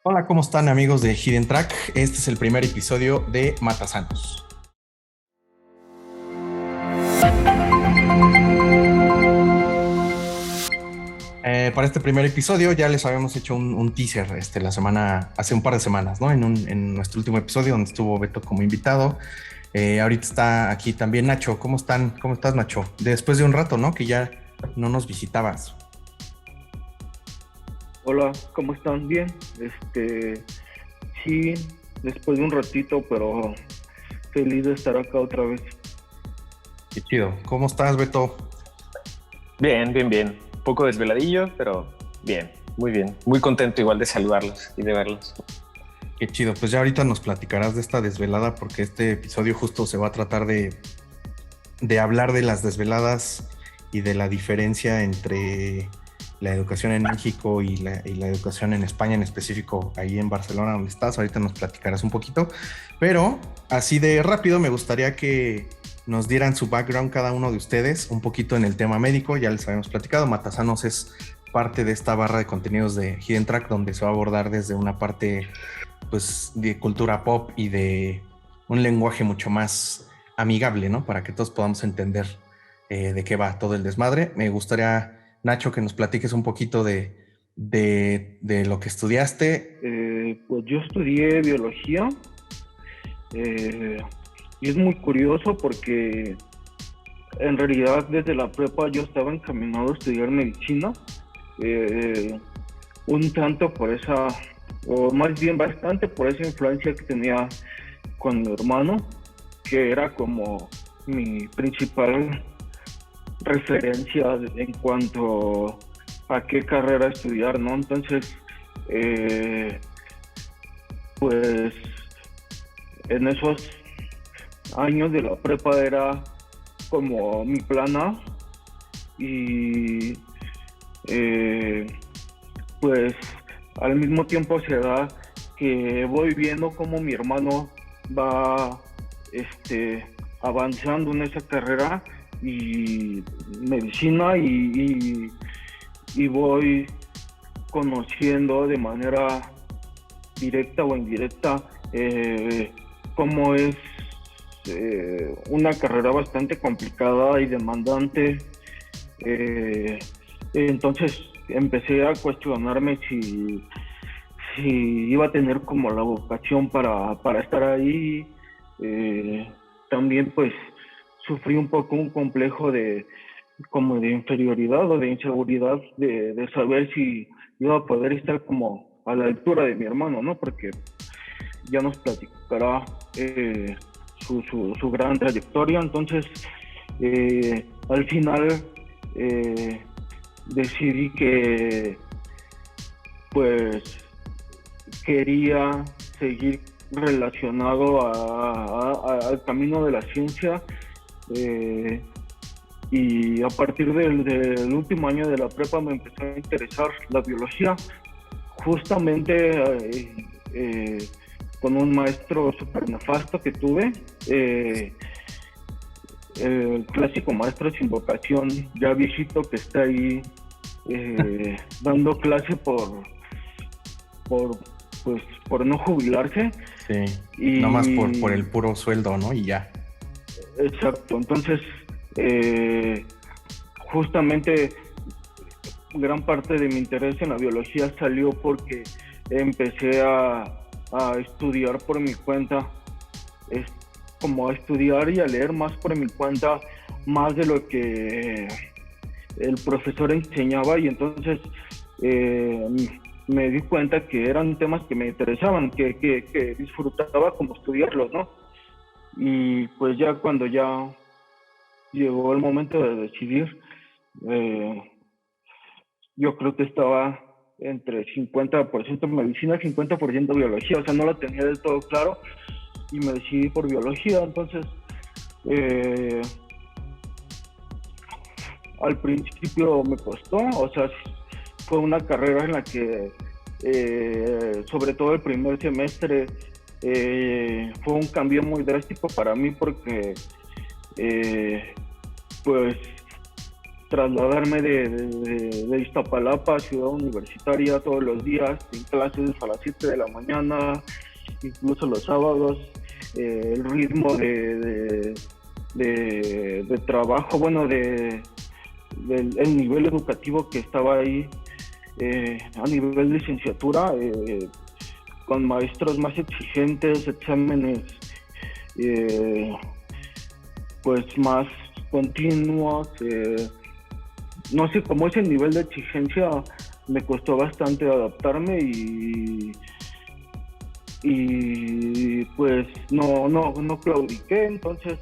Hola, ¿cómo están amigos de Hidden Track? Este es el primer episodio de Matasanos. Para este primer episodio ya les habíamos hecho un teaser hace un par de semanas, ¿no? En nuestro último episodio donde estuvo Beto como invitado. Ahorita está aquí también Nacho. ¿Cómo están? ¿Cómo estás, Nacho? Después de un rato, ¿no? Que ya no nos visitabas. Hola, ¿cómo están? Bien. Sí, después de un ratito, pero feliz de estar acá otra vez. Qué chido. ¿Cómo estás, Beto? Bien, bien, bien. Un poco desveladillo, pero bien, muy bien. Muy contento igual de saludarlos y de verlos. Qué chido. Pues ya ahorita nos platicarás de esta desvelada porque este episodio justo se va a tratar de hablar de las desveladas y de la diferencia entre la educación en México y la educación en España, en específico ahí en Barcelona donde estás. Ahorita nos platicarás un poquito, pero así de rápido me gustaría que nos dieran su background cada uno de ustedes, un poquito en el tema médico. Ya les habíamos platicado, Matasanos es parte de esta barra de contenidos de Hidden Track donde se va a abordar desde una parte pues de cultura pop y de un lenguaje mucho más amigable, ¿no? Para que todos podamos entender de qué va todo el desmadre. Me gustaría, Nacho, que nos platiques un poquito de lo que estudiaste. Pues yo estudié biología y es muy curioso porque en realidad desde la prepa yo estaba encaminado a estudiar medicina, eh, un tanto por esa, o más bien bastante por esa influencia que tenía con mi hermano, que era como mi principal referencia en cuanto a qué carrera estudiar, ¿no? Entonces, eh, pues en esos años de la prepa era como mi plan A y eh, pues al mismo tiempo se da que voy viendo cómo mi hermano va avanzando en esa carrera y medicina y voy conociendo de manera directa o indirecta cómo es una carrera bastante complicada y demandante. Entonces empecé a cuestionarme si iba a tener como la vocación para estar ahí. También pues sufrí un poco un complejo como de inferioridad o de inseguridad de saber si iba a poder estar como a la altura de mi hermano, ¿no? Porque ya nos platicará su gran trayectoria. Entonces, al final decidí que pues quería seguir relacionado al camino de la ciencia, y a partir del último año de la prepa me empezó a interesar la biología, justamente con un maestro súper nefasto que tuve, el clásico maestro sin vocación, ya viejito, que está ahí dando clase por, pues, por no jubilarse. Sí, Y nomás por el puro sueldo, ¿no? Y ya. exacto, entonces justamente gran parte de mi interés en la biología salió porque empecé a estudiar por mi cuenta, es como a estudiar y a leer más por mi cuenta, más de lo que el profesor enseñaba, y entonces me di cuenta que eran temas que me interesaban, que disfrutaba como estudiarlos, ¿no? Y pues ya cuando ya llegó el momento de decidir, yo creo que estaba entre 50% medicina, 50% biología, o sea, no lo tenía del todo claro y me decidí por biología. Entonces, al principio me costó, o sea, fue una carrera en la que, sobre todo el primer semestre, fue un cambio muy drástico para mí porque, pues, trasladarme de Iztapalapa a Ciudad Universitaria todos los días, en clases a las 7 de la mañana, incluso los sábados, el ritmo de trabajo, bueno, el nivel educativo que estaba ahí a nivel de licenciatura, con maestros más exigentes, exámenes pues más continuos, no sé, como ese nivel de exigencia me costó bastante adaptarme y pues no claudiqué, entonces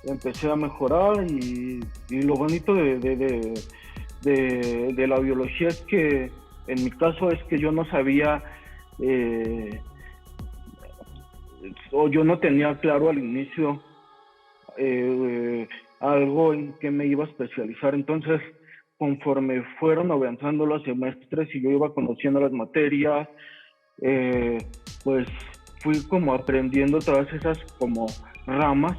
empecé a mejorar y lo bonito de la biología es que en mi caso es que yo no sabía o yo no tenía claro al inicio algo en que me iba a especializar. Entonces, conforme fueron avanzando los semestres y yo iba conociendo las materias, pues fui como aprendiendo todas esas como ramas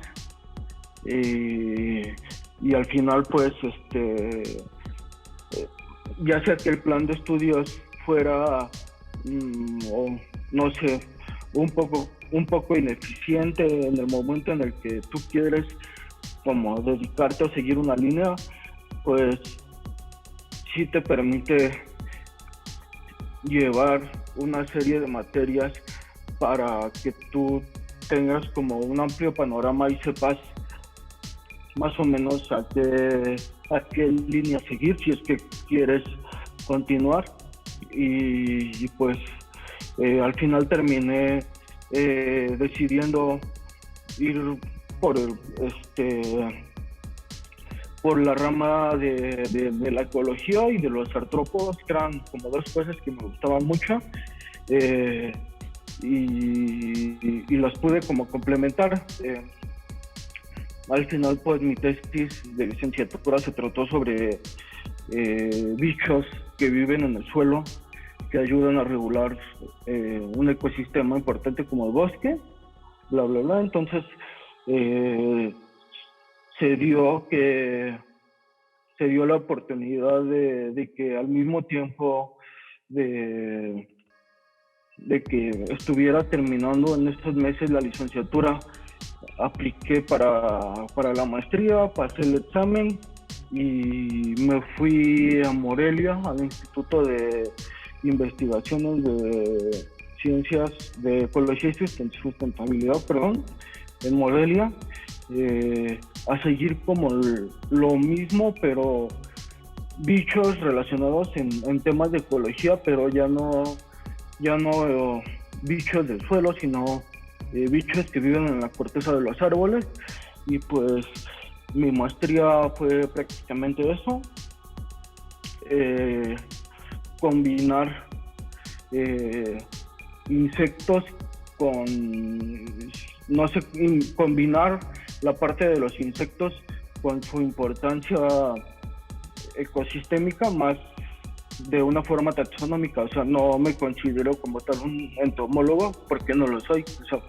y al final pues ya sea que el plan de estudios fuera o no sé, un poco ineficiente en el momento en el que tú quieres como dedicarte a seguir una línea, pues sí te permite llevar una serie de materias para que tú tengas como un amplio panorama y sepas más o menos a qué línea seguir si es que quieres continuar y pues al final terminé decidiendo ir por la rama de la ecología y de los artrópodos, que eran como dos cosas que me gustaban mucho y las pude como complementar. Al final pues mi tesis de licenciatura se trató sobre bichos que viven en el suelo, que ayudan a regular un ecosistema importante como el bosque, bla, bla, bla. Entonces, se dio la oportunidad de que al mismo tiempo de que estuviera terminando en estos meses la licenciatura, apliqué para la maestría, pasé el examen y me fui a Morelia, al Instituto de Investigaciones de Ciencias de Ecología y Sustentabilidad, en Morelia, a seguir como lo mismo, pero bichos relacionados en temas de ecología, pero ya no bichos del suelo, sino bichos que viven en la corteza de los árboles. Y pues mi maestría fue prácticamente eso, combinar insectos combinar la parte de los insectos con su importancia ecosistémica más de una forma taxonómica. O sea, no me considero como tal un entomólogo porque no lo soy. O sea,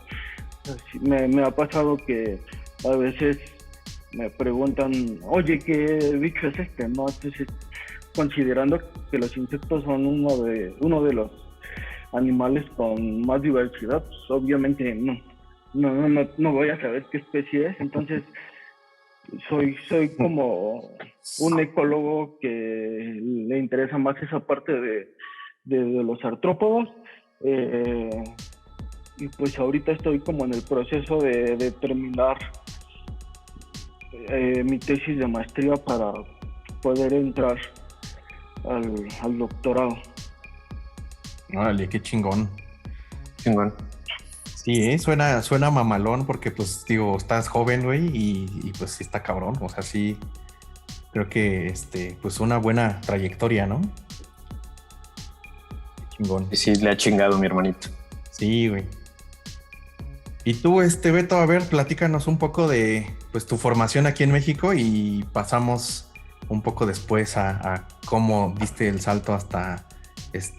me ha pasado que a veces me preguntan, oye, ¿qué bicho es este? ¿No? Entonces, considerando que los insectos son uno de los animales con más diversidad, pues obviamente no voy a saber qué especie es. Entonces soy como un ecólogo que le interesa más esa parte de los artrópodos, y pues ahorita estoy como en el proceso de terminar mi tesis de maestría para poder entrar al doctorado. Órale, qué chingón. Chingón. Sí, suena mamalón porque pues digo, estás joven, güey, y pues sí está cabrón. O sea, sí, creo que pues una buena trayectoria, ¿no? Chingón. Y sí, le ha chingado mi hermanito. Sí, güey. Y tú, Beto, a ver, platícanos un poco de pues tu formación aquí en México y pasamos un poco después a cómo diste el salto hasta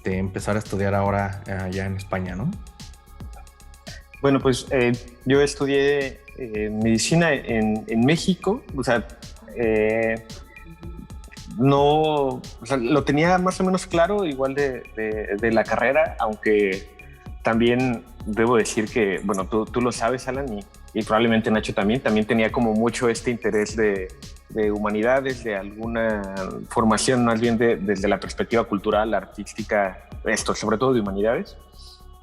empezar a estudiar ahora allá en España, ¿no? Bueno, pues yo estudié medicina en México, o sea, no, o sea, lo tenía más o menos claro igual de la carrera, aunque también debo decir que, bueno, tú lo sabes, Alan, y probablemente Nacho también tenía como mucho este interés de humanidades, de alguna formación más bien desde la perspectiva cultural, artística, sobre todo de humanidades.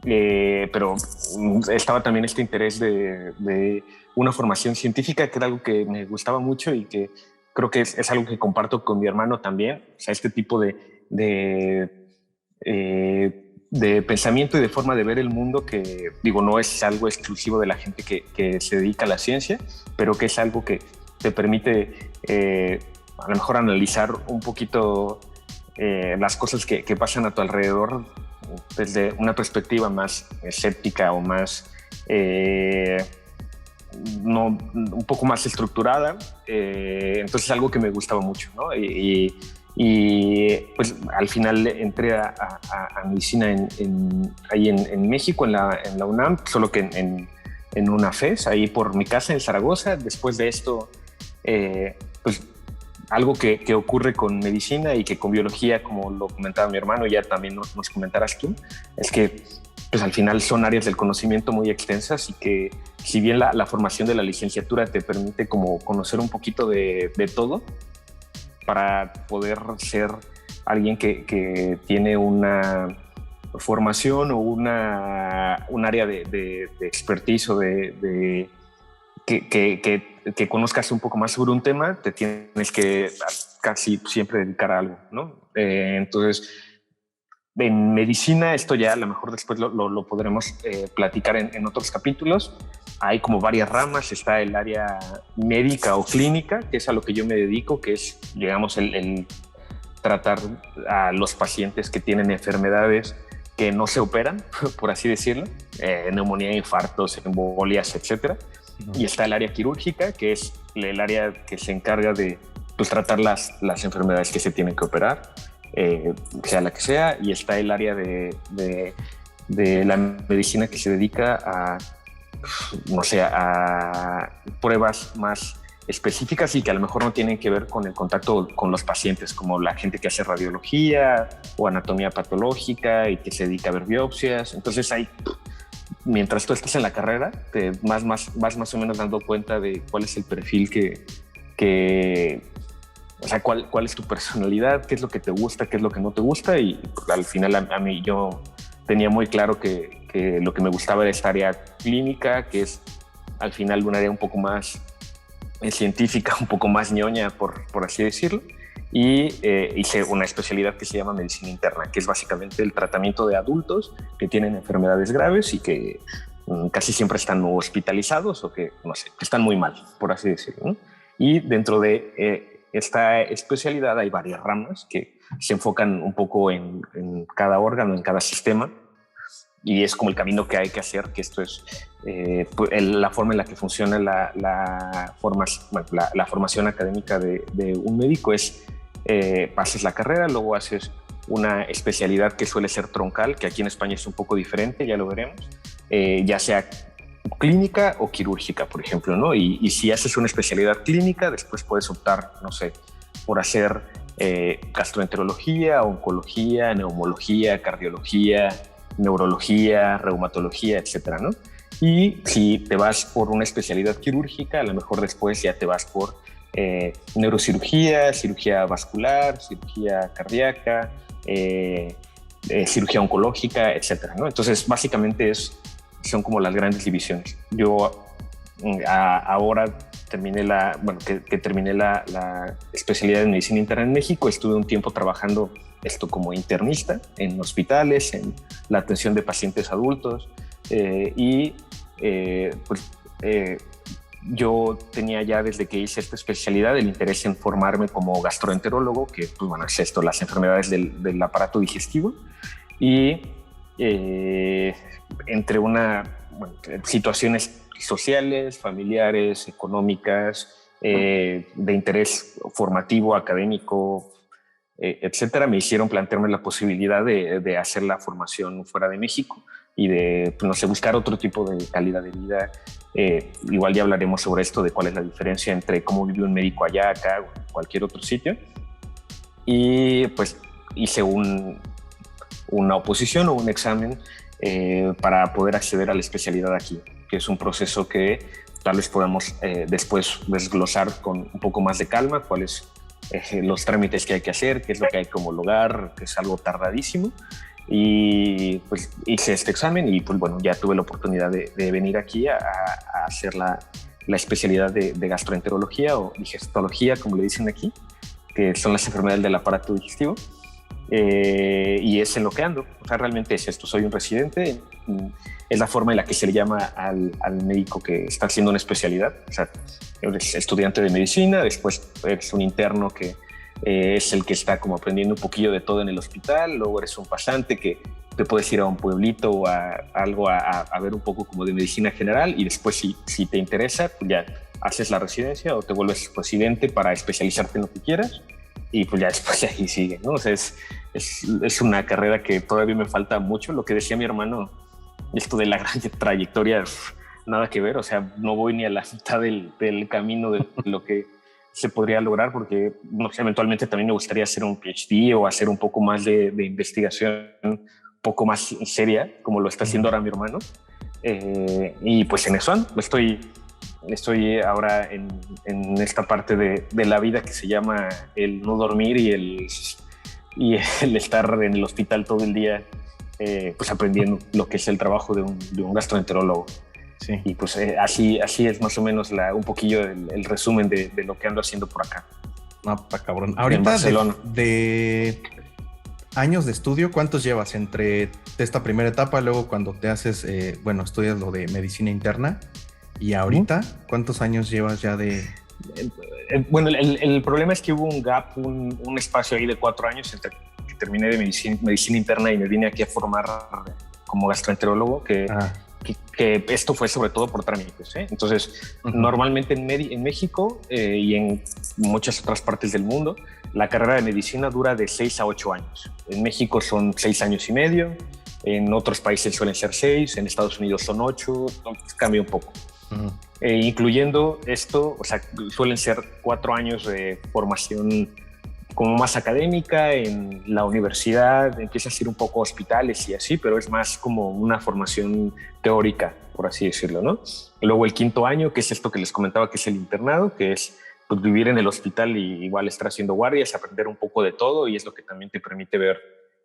Pero estaba también este interés de una formación científica, que era algo que me gustaba mucho y que creo que es algo que comparto con mi hermano también. O sea, este tipo de pensamiento y de forma de ver el mundo que, digo, no es algo exclusivo de la gente que se dedica a la ciencia, pero que es algo que te permite a lo mejor analizar un poquito las cosas que pasan a tu alrededor desde una perspectiva más escéptica o más un poco más estructurada. Entonces es algo que me gustaba mucho, ¿no? Y pues al final entré a medicina ahí en México, en la UNAM, solo que en una FES, ahí por mi casa en Zaragoza. Después de esto, pues algo que ocurre con medicina y que con biología, como lo comentaba mi hermano, y ya también nos comentarás tú, es que pues al final son áreas del conocimiento muy extensas y que si bien la formación de la licenciatura te permite como conocer un poquito de todo para poder ser alguien que tiene una formación o un área de expertise o que conozcas un poco más sobre un tema, te tienes que casi siempre dedicar a algo, ¿no? Entonces, en medicina, esto ya a lo mejor después lo podremos platicar en otros capítulos. Hay como varias ramas. Está el área médica o clínica, que es a lo que yo me dedico, que es, digamos, el tratar a los pacientes que tienen enfermedades que no se operan, por así decirlo, neumonía, infartos, embolias, etcétera. Y está el área quirúrgica, que es el área que se encarga de pues, tratar las enfermedades que se tienen que operar, sea la que sea. Y está el área de la medicina que se dedica a, no sé, a pruebas más específicas y que a lo mejor no tienen que ver con el contacto con los pacientes, como la gente que hace radiología o anatomía patológica y que se dedica a ver biopsias. Entonces hay... Mientras tú estás en la carrera, te vas más o menos dando cuenta de cuál es el perfil o sea, cuál es tu personalidad, qué es lo que te gusta, qué es lo que no te gusta. Y al final a mí yo tenía muy claro que lo que me gustaba era esta área clínica, que es al final un área un poco más científica, un poco más ñoña, por así decirlo. Y hice una especialidad que se llama medicina interna, que es básicamente el tratamiento de adultos que tienen enfermedades graves y que casi siempre están hospitalizados o que, no sé, que están muy mal, por así decirlo, ¿no? Y dentro de esta especialidad hay varias ramas que se enfocan un poco en cada órgano, en cada sistema, y es como el camino que hay que hacer, que esto es la forma en la que funciona la formación académica de un médico. Es haces la carrera, luego haces una especialidad que suele ser troncal, que aquí en España es un poco diferente, ya lo veremos, ya sea clínica o quirúrgica, por ejemplo, ¿no? Y si haces una especialidad clínica, después puedes optar, no sé, por hacer gastroenterología, oncología, neumología, cardiología, neurología, reumatología, etcétera, ¿no? Y si te vas por una especialidad quirúrgica, a lo mejor después ya te vas por neurocirugía, cirugía vascular, cirugía cardíaca, cirugía oncológica, etcétera, ¿no? Entonces, básicamente son como las grandes divisiones. Yo ahora terminé que terminé la especialidad en medicina interna en México. Estuve un tiempo trabajando esto como internista en hospitales, en la atención de pacientes adultos, yo tenía ya desde que hice esta especialidad el interés en formarme como gastroenterólogo, que pues, bueno, es esto, las enfermedades del aparato digestivo, y entre situaciones sociales, familiares, económicas, de interés formativo, académico, etcétera, me hicieron plantearme la posibilidad de hacer la formación fuera de México y de, pues, no sé, buscar otro tipo de calidad de vida. Igual ya hablaremos sobre esto, de cuál es la diferencia entre cómo vive un médico allá, acá o en cualquier otro sitio. y pues hice una oposición o un examen para poder acceder a la especialidad aquí, que es un proceso que tal vez podamos después desglosar con un poco más de calma cuáles los trámites que hay que hacer, qué es lo que hay que homologar, que es algo tardadísimo. Y pues hice este examen y pues bueno, ya tuve la oportunidad de venir aquí a hacer la especialidad de gastroenterología o digestología, como le dicen aquí, que son las enfermedades del aparato digestivo. Y es en lo que ando. O sea, realmente es esto, soy un residente. Es la forma en la que se le llama al médico que está haciendo una especialidad. O sea, eres estudiante de medicina, después eres un interno que es el que está como aprendiendo un poquillo de todo en el hospital, luego eres un pasante que te puedes ir a un pueblito o a algo a ver un poco como de medicina general, y después si te interesa, pues ya haces la residencia o te vuelves residente para especializarte en lo que quieras, y pues ya después de ahí sigue, ¿no? O sea, es una carrera que todavía me falta mucho. Lo que decía mi hermano, esto de la gran trayectoria, nada que ver. O sea, no voy ni a la mitad del camino de lo que se podría lograr, porque no sé, eventualmente también me gustaría hacer un PhD o hacer un poco más de investigación un poco más seria, como lo está haciendo ahora mi hermano. Y pues en eso estoy ahora en esta parte de la vida que se llama el no dormir y el estar en el hospital todo el día, pues aprendiendo lo que es el trabajo de un gastroenterólogo. Sí. Y pues así es más o menos un poquillo el resumen de lo que ando haciendo por acá. No, está cabrón. Ahorita en Barcelona. De años de estudio, ¿cuántos llevas entre esta primera etapa, luego cuando te haces, estudias lo de medicina interna, y ahorita, ¿cuántos años llevas ya de...? Bueno, el problema es que hubo un gap, un espacio ahí de 4 años entre que terminé de medicina interna y me vine aquí a formar como gastroenterólogo, que esto fue sobre todo por trámites, ¿eh? Entonces, normalmente en México y en muchas otras partes del mundo, la carrera de medicina dura de 6 a 8 años. En México son 6 años y medio, en otros países suelen ser 6, en Estados Unidos son 8, entonces cambia un poco. Incluyendo esto, o sea, suelen ser 4 años de formación como más académica en la universidad, empiezas a ir un poco a hospitales y así, pero es más como una formación teórica, por así decirlo, ¿no? Luego el 5.º año, que es esto que les comentaba, que es el internado, que es pues, vivir en el hospital y igual estar haciendo guardias, aprender un poco de todo, y es lo que también te permite ver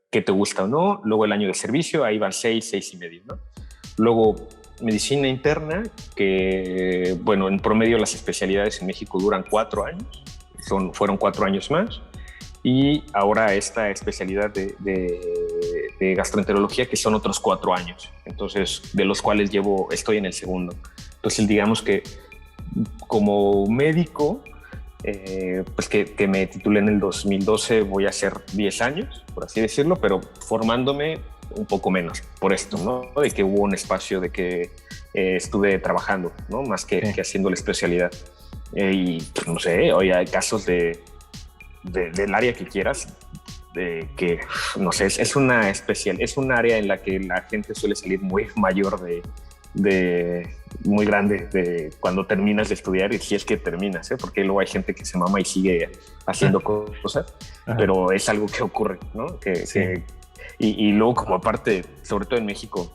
qué te gusta o no. Luego el año de servicio, ahí van 6 y medio, ¿no? Luego medicina interna, que bueno, en promedio las especialidades en México duran 4 años, fueron 4 años más. Y ahora esta especialidad de gastroenterología, que son otros 4 años, entonces de los cuales estoy en el segundo. Entonces digamos que como médico, pues que me titulé en el 2012, voy a hacer 10 años, por así decirlo, pero formándome un poco menos por esto, ¿no? De que hubo un espacio de que estuve trabajando, ¿no? Más que haciendo la especialidad. Y pues, no sé, hoy hay casos del área que quieras, que no sé, es un área en la que la gente suele salir muy mayor muy grande de cuando terminas de estudiar, y si es que terminas, porque luego hay gente que se mama y sigue haciendo cosas. Ajá. Pero es algo que ocurre, ¿no? Y luego, como aparte, sobre todo en México,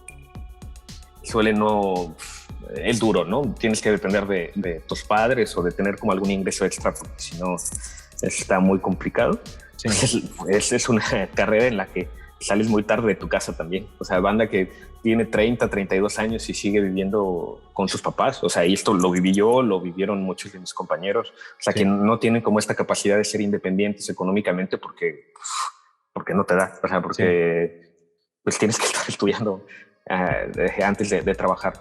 es duro, ¿no? Tienes que depender de tus padres o de tener como algún ingreso extra, porque si no está muy complicado. Sí. Es una carrera en la que sales muy tarde de tu casa también. O sea, banda que tiene 30, 32 años y sigue viviendo con sus papás. O sea, y esto lo viví yo, lo vivieron muchos de mis compañeros. O sea, que no tienen como esta capacidad de ser independientes económicamente porque no te da. O sea, porque pues tienes que estar estudiando antes de trabajar.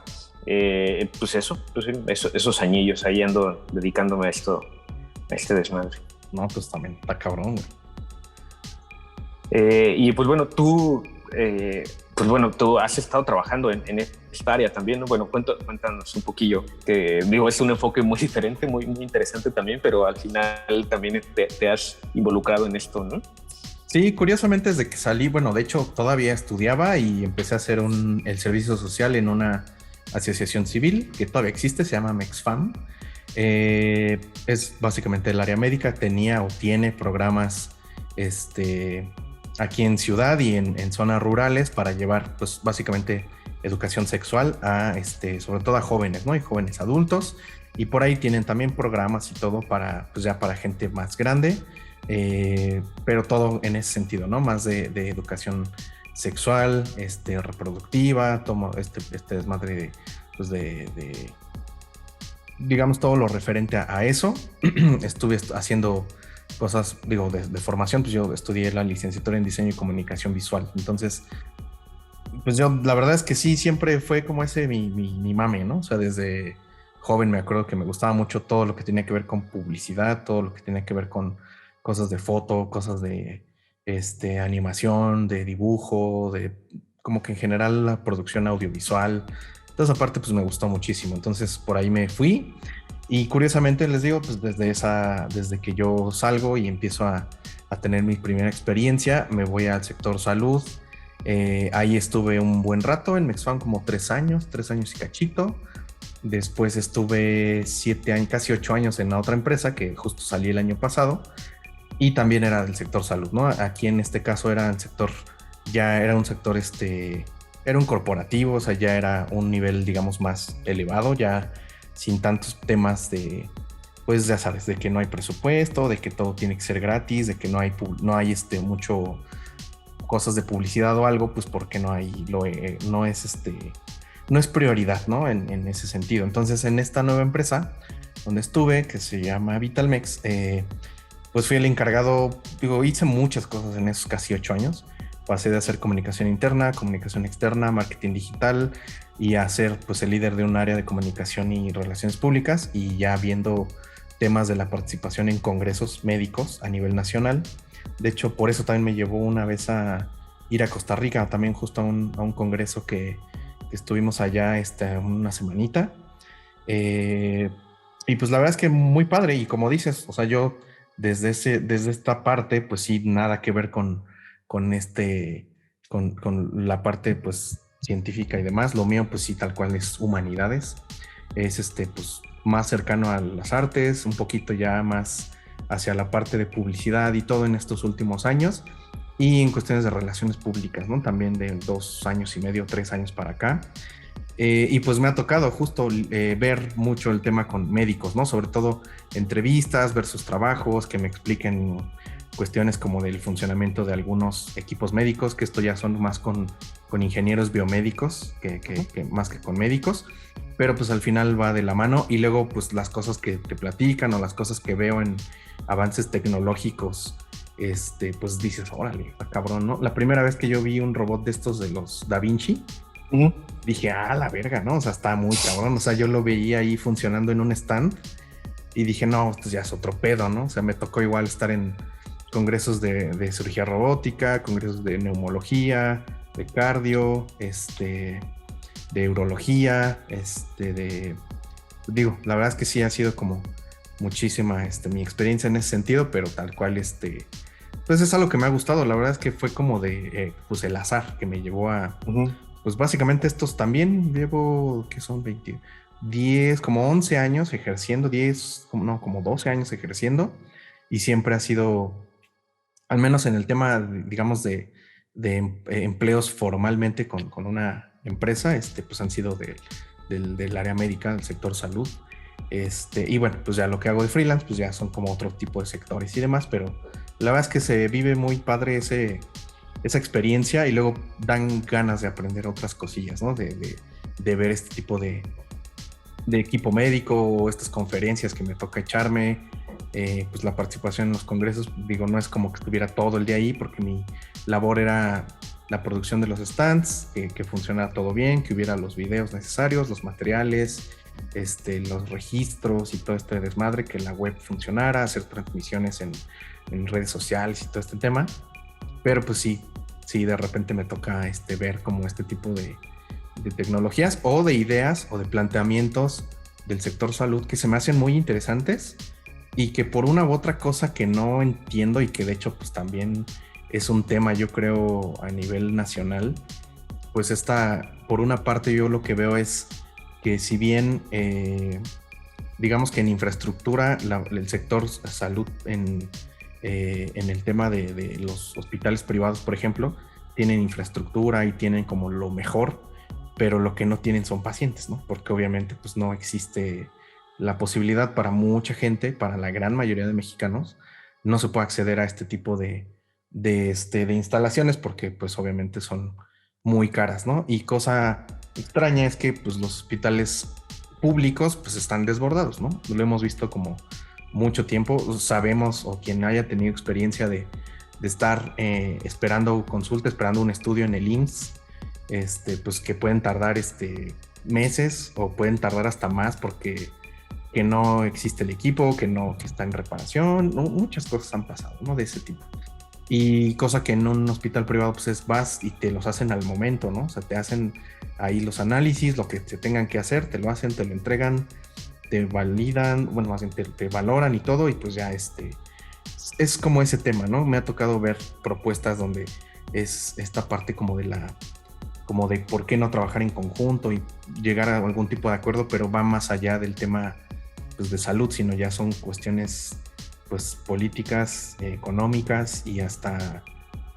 Pues esos añillos ahí ando dedicándome a este desmadre. No, pues también está cabrón, güey. Y pues bueno, tú has estado trabajando en esta área también, ¿no? Bueno, cuéntanos un poquillo, que digo, es un enfoque muy diferente, muy, muy interesante también, pero al final también te has involucrado en esto, ¿no? Sí, curiosamente desde que salí, bueno, de hecho todavía estudiaba y empecé a hacer el servicio social en una asociación civil que todavía existe, se llama MEXFAM. Es básicamente el área médica, tenía o tiene programas aquí en ciudad y en zonas rurales para llevar, pues básicamente educación sexual a, sobre todo a jóvenes, ¿no? Y jóvenes adultos. Y por ahí tienen también programas y todo para, pues ya para gente más grande, pero todo en ese sentido, ¿no? Más de educación sexual, reproductiva, tomo este desmadre de, pues digamos, todo lo referente a eso. Estuve haciendo cosas, digo, de formación, pues yo estudié la licenciatura en diseño y comunicación visual. Entonces, pues yo, la verdad es que sí, siempre fue como ese mi mame, ¿no? O sea, desde joven me acuerdo que me gustaba mucho todo lo que tenía que ver con publicidad, todo lo que tenía que ver con cosas de foto, cosas de animación, de dibujo, de como que en general la producción audiovisual. Toda esa parte pues me gustó muchísimo. Entonces por ahí me fui y curiosamente les digo, pues desde que yo salgo y empiezo a tener mi primera experiencia, me voy al sector salud. Ahí estuve un buen rato en Mexfam, como 3 años y cachito. Después estuve 7 años, casi 8 años en la otra empresa que justo salí el año pasado y también era del sector salud, ¿no? Aquí en este caso era el sector, ya era un sector, era un corporativo, o sea, ya era un nivel, digamos, más elevado, ya sin tantos temas de, pues ya sabes, de que no hay presupuesto, de que todo tiene que ser gratis, de que no hay mucho cosas de publicidad o algo, pues porque no hay, no es prioridad, ¿no? En ese sentido. Entonces, en esta nueva empresa donde estuve, que se llama Vitalmex, pues fui el encargado, digo, hice muchas cosas en esos casi 8 años. Pasé de hacer comunicación interna, comunicación externa, marketing digital y a ser pues el líder de un área de comunicación y relaciones públicas y ya viendo temas de la participación en congresos médicos a nivel nacional. De hecho, por eso también me llevó una vez a ir a Costa Rica, también justo a un congreso que estuvimos allá una semanita. Y pues la verdad es que muy padre y como dices, o sea, yo desde esta parte, pues sí, nada que ver con la parte pues científica y demás. Lo mío pues sí, tal cual es humanidades. Es pues más cercano a las artes, un poquito ya más hacia la parte de publicidad y todo en estos últimos años. Y en cuestiones de relaciones públicas, ¿no? También de 2 años y medio, 3 años para acá. Y pues me ha tocado justo ver mucho el tema con médicos, ¿no? Sobre todo entrevistas versus trabajos, que me expliquen cuestiones como del funcionamiento de algunos equipos médicos, que esto ya son más con ingenieros biomédicos que más que con médicos, pero pues al final va de la mano. Y luego pues las cosas que te platican o las cosas que veo en avances tecnológicos, pues dices, órale, está cabrón, ¿no? La primera vez que yo vi un robot de estos de los Da Vinci, dije, la verga, ¿no? O sea, está muy cabrón. O sea, yo lo veía ahí funcionando en un stand y dije, no, esto ya es otro pedo, ¿no? O sea, me tocó igual estar en congresos de cirugía robótica, congresos de neumología, de cardio, de urología, digo, la verdad es que sí ha sido como muchísima mi experiencia en ese sentido, pero tal cual pues es algo que me ha gustado. La verdad es que fue como de pues el azar que me llevó a pues básicamente estos también llevo, ¿qué son? 10, como 11 años ejerciendo, como 12 años ejerciendo, y siempre ha sido, al menos en el tema, digamos, de empleos formalmente con una empresa, pues han sido del área médica, del sector salud. Y bueno, pues ya lo que hago de freelance, pues ya son como otro tipo de sectores y demás, pero la verdad es que se vive muy padre esa experiencia y luego dan ganas de aprender otras cosillas, ¿no? De ver este tipo de equipo médico o estas conferencias que me toca echarme, pues la participación en los congresos, digo, no es como que estuviera todo el día ahí porque mi labor era la producción de los stands, que funcionara todo bien, que hubiera los videos necesarios, los materiales, los registros y todo este desmadre, que la web funcionara, hacer transmisiones en redes sociales y todo este tema. Pero pues sí, de repente me toca ver como este tipo de tecnologías o de ideas o de planteamientos del sector salud que se me hacen muy interesantes y que por una u otra cosa que no entiendo y que de hecho pues también es un tema, yo creo, a nivel nacional, pues por una parte yo lo que veo es que si bien digamos que en infraestructura el sector salud en en el tema de los hospitales privados, por ejemplo, tienen infraestructura y tienen como lo mejor, pero lo que no tienen son pacientes, ¿no? Porque obviamente pues no existe la posibilidad para mucha gente, para la gran mayoría de mexicanos, no se puede acceder a este tipo de instalaciones porque pues obviamente son muy caras, ¿no? Y cosa extraña es que pues los hospitales públicos pues están desbordados, ¿no? Lo hemos visto como mucho tiempo, sabemos, o quien haya tenido experiencia de estar esperando consulta, esperando un estudio en el IMSS, pues que pueden tardar meses o pueden tardar hasta más porque que no existe el equipo, que está en reparación, ¿no? Muchas cosas han pasado, ¿no? De ese tipo. Y cosa que en un hospital privado pues vas y te los hacen al momento, ¿no? O sea, te hacen ahí los análisis, lo que te tengan que hacer, te lo hacen, te lo entregan, te validan, bueno, más bien te valoran y todo, y pues ya es como ese tema, ¿no? Me ha tocado ver propuestas donde es esta parte como de por qué no trabajar en conjunto y llegar a algún tipo de acuerdo, pero va más allá del tema pues de salud, sino ya son cuestiones pues políticas, económicas y hasta,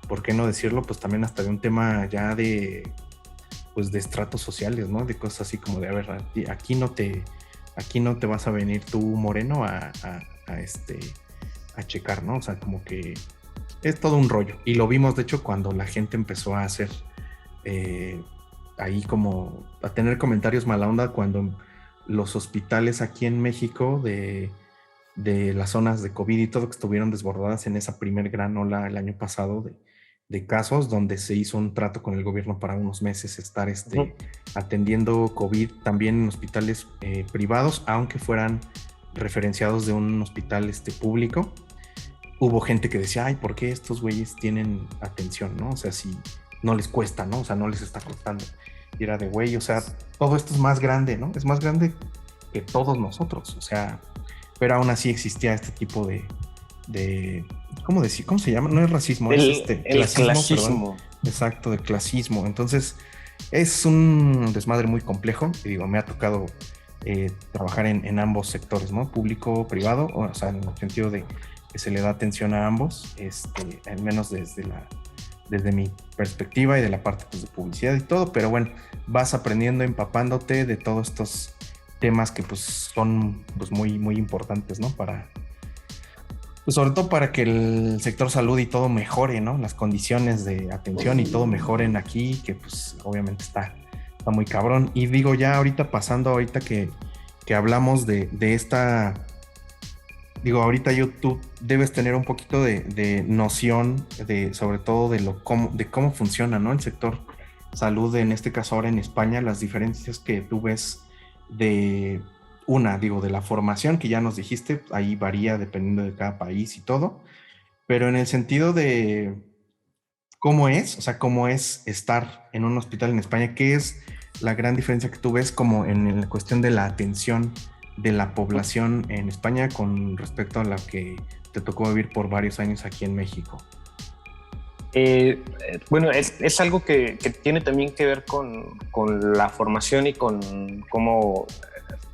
¿por qué no decirlo? Pues también hasta de un tema ya de pues de estratos sociales, ¿no? De cosas así como de, a ver, aquí no te vas a venir tú, moreno, a checar, ¿no? O sea, como que es todo un rollo. Y lo vimos, de hecho, cuando la gente empezó a hacer ahí como a tener comentarios mala onda cuando los hospitales aquí en México de las zonas de COVID y todo que estuvieron desbordadas en esa primer gran ola el año pasado de casos, donde se hizo un trato con el gobierno para unos meses estar atendiendo COVID también en hospitales privados, aunque fueran referenciados de un hospital público. Hubo gente que decía, ay, ¿por qué estos güeyes tienen atención, no? O sea, si no les cuesta, ¿no? O sea, no les está costando. Y era de, güey, o sea, todo esto es más grande, ¿no? Es más grande que todos nosotros, o sea, pero aún así existía este tipo de ¿cómo decir? ¿Cómo se llama? No es racismo, es clasismo. Exacto, de clasismo. Entonces, es un desmadre muy complejo. Y digo, me ha tocado trabajar en ambos sectores, ¿no? Público, privado, o sea, en el sentido de que se le da atención a ambos, al menos desde mi perspectiva y de la parte pues, de publicidad y todo, pero bueno, vas aprendiendo, empapándote de todos estos temas que pues son pues muy, muy importantes, ¿no? Para, pues sobre todo para que el sector salud y todo mejore, ¿no? Las condiciones de atención y todo mejoren aquí, que pues obviamente está muy cabrón. Y digo, ya ahorita que hablamos de esta, digo, ahorita tú debes tener un poquito de noción sobre todo de cómo funciona, ¿no? El sector salud, en este caso ahora en España, las diferencias que tú ves de la formación que ya nos dijiste, ahí varía dependiendo de cada país y todo, pero en el sentido de cómo es estar en un hospital en España, ¿qué es la gran diferencia que tú ves como en la cuestión de la atención de la población en España con respecto a la que te tocó vivir por varios años aquí en México? Bueno, es algo que tiene también que ver con la formación y con cómo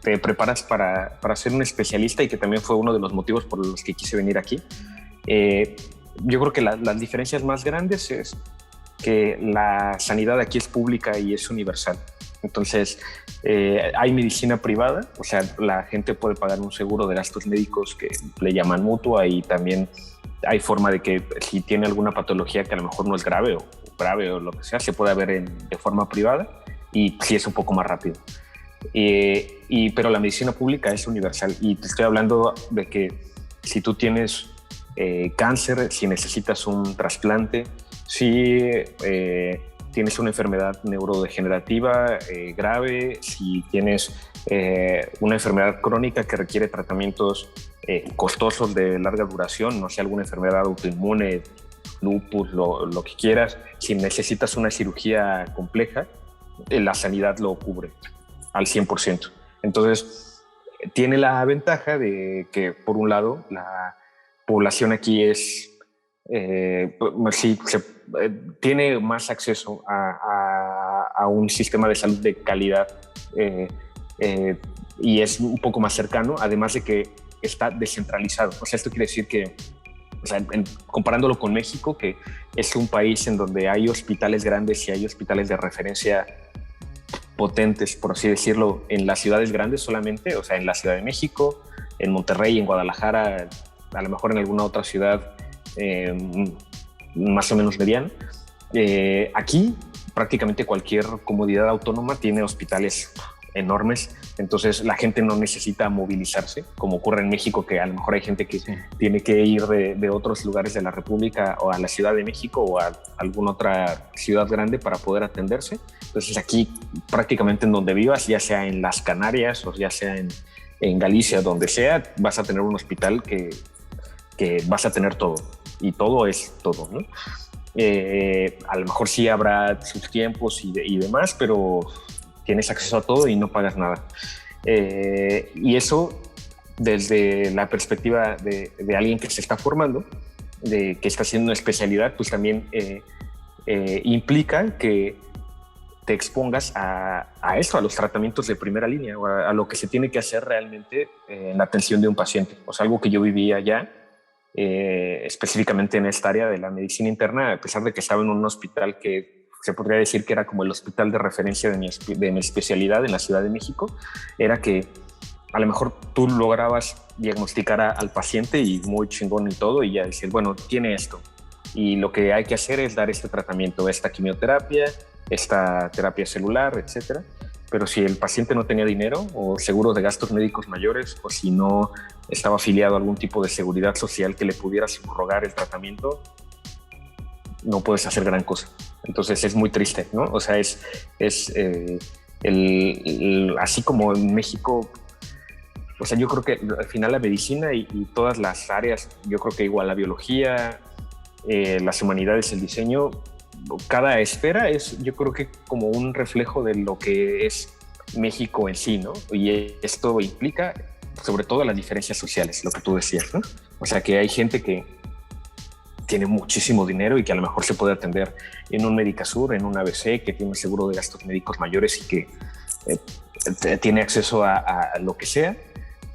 te preparas para ser un especialista, y que también fue uno de los motivos por los que quise venir aquí. Yo creo que las diferencias más grandes es que la sanidad aquí es pública y es universal. Entonces, hay medicina privada, o sea, la gente puede pagar un seguro de gastos médicos que le llaman mutua, y también hay forma de que si tiene alguna patología que a lo mejor no es grave o lo que sea, se puede ver de forma privada, y sí es un poco más rápido. Pero la medicina pública es universal, y te estoy hablando de que si tú tienes cáncer, si necesitas un trasplante, si tienes una enfermedad neurodegenerativa grave, si tienes una enfermedad crónica que requiere tratamientos costosos de larga duración, no sé, alguna enfermedad autoinmune, lupus, lo que quieras, si necesitas una cirugía compleja, la sanidad lo cubre al 100%. Entonces, tiene la ventaja de que, por un lado, la población aquí tiene más acceso a un sistema de salud de calidad y es un poco más cercano, además de que está descentralizado. O sea, esto quiere decir que o sea, comparándolo con México, que es un país en donde hay hospitales grandes y hay hospitales de referencia potentes, por así decirlo, en las ciudades grandes solamente, o sea, en la Ciudad de México, en Monterrey, en Guadalajara, a lo mejor en alguna otra ciudad más o menos mediana. Aquí prácticamente cualquier comunidad autónoma tiene hospitales enormes, entonces la gente no necesita movilizarse, como ocurre en México, que a lo mejor hay gente que tiene que ir de otros lugares de la República o a la Ciudad de México o a alguna otra ciudad grande para poder atenderse. Entonces aquí prácticamente en donde vivas, ya sea en las Canarias o ya sea en Galicia, donde sea, vas a tener un hospital que vas a tener todo, y todo es todo, ¿no? A lo mejor sí habrá sus tiempos y demás, pero tienes acceso a todo y no pagas nada. Y eso, desde la perspectiva de alguien que se está formando, de que está haciendo una especialidad, pues también implica que te expongas a eso, a los tratamientos de primera línea, o a lo que se tiene que hacer realmente en la atención de un paciente. O sea, algo que yo vivía ya, específicamente en esta área de la medicina interna, a pesar de que estaba en un hospital que se podría decir que era como el hospital de referencia de mi especialidad en la Ciudad de México, era que a lo mejor tú lograbas diagnosticar al paciente y muy chingón y todo, y ya decir, bueno, tiene esto, y lo que hay que hacer es dar este tratamiento, esta quimioterapia, esta terapia celular, etcétera. Pero si el paciente no tenía dinero o seguro de gastos médicos mayores, o si no estaba afiliado a algún tipo de seguridad social que le pudiera subrogar el tratamiento, no puedes hacer gran cosa. Entonces es muy triste, ¿no? O sea, así como en México, o sea, yo creo que al final la medicina y todas las áreas, yo creo que igual la biología, las humanidades, el diseño, cada esfera es, yo creo que como un reflejo de lo que es México en sí, ¿no? Y esto implica sobre todo las diferencias sociales, lo que tú decías, ¿no? O sea, que hay gente que tiene muchísimo dinero y que a lo mejor se puede atender en un Medicasur, en un ABC, que tiene seguro de gastos médicos mayores y que tiene acceso a lo que sea,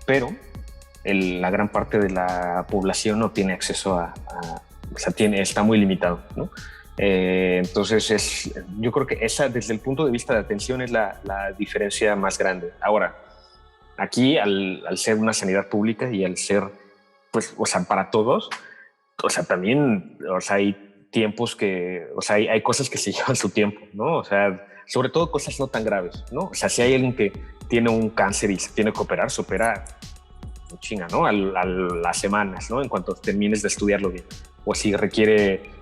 pero la gran parte de la población no tiene acceso o sea, está muy limitado, ¿no? Entonces yo creo que esa, desde el punto de vista de atención, es la diferencia más grande. Ahora, aquí al ser una sanidad pública y al ser, pues, o sea, para todos, o sea, también, o sea, hay tiempos que, o sea, hay cosas que se llevan su tiempo, ¿no? O sea, sobre todo cosas no tan graves, ¿no? O sea, si hay alguien que tiene un cáncer y se tiene que operar, se opera chinga, ¿no? A las semanas, ¿no? En cuanto termines de estudiarlo bien. O si requiere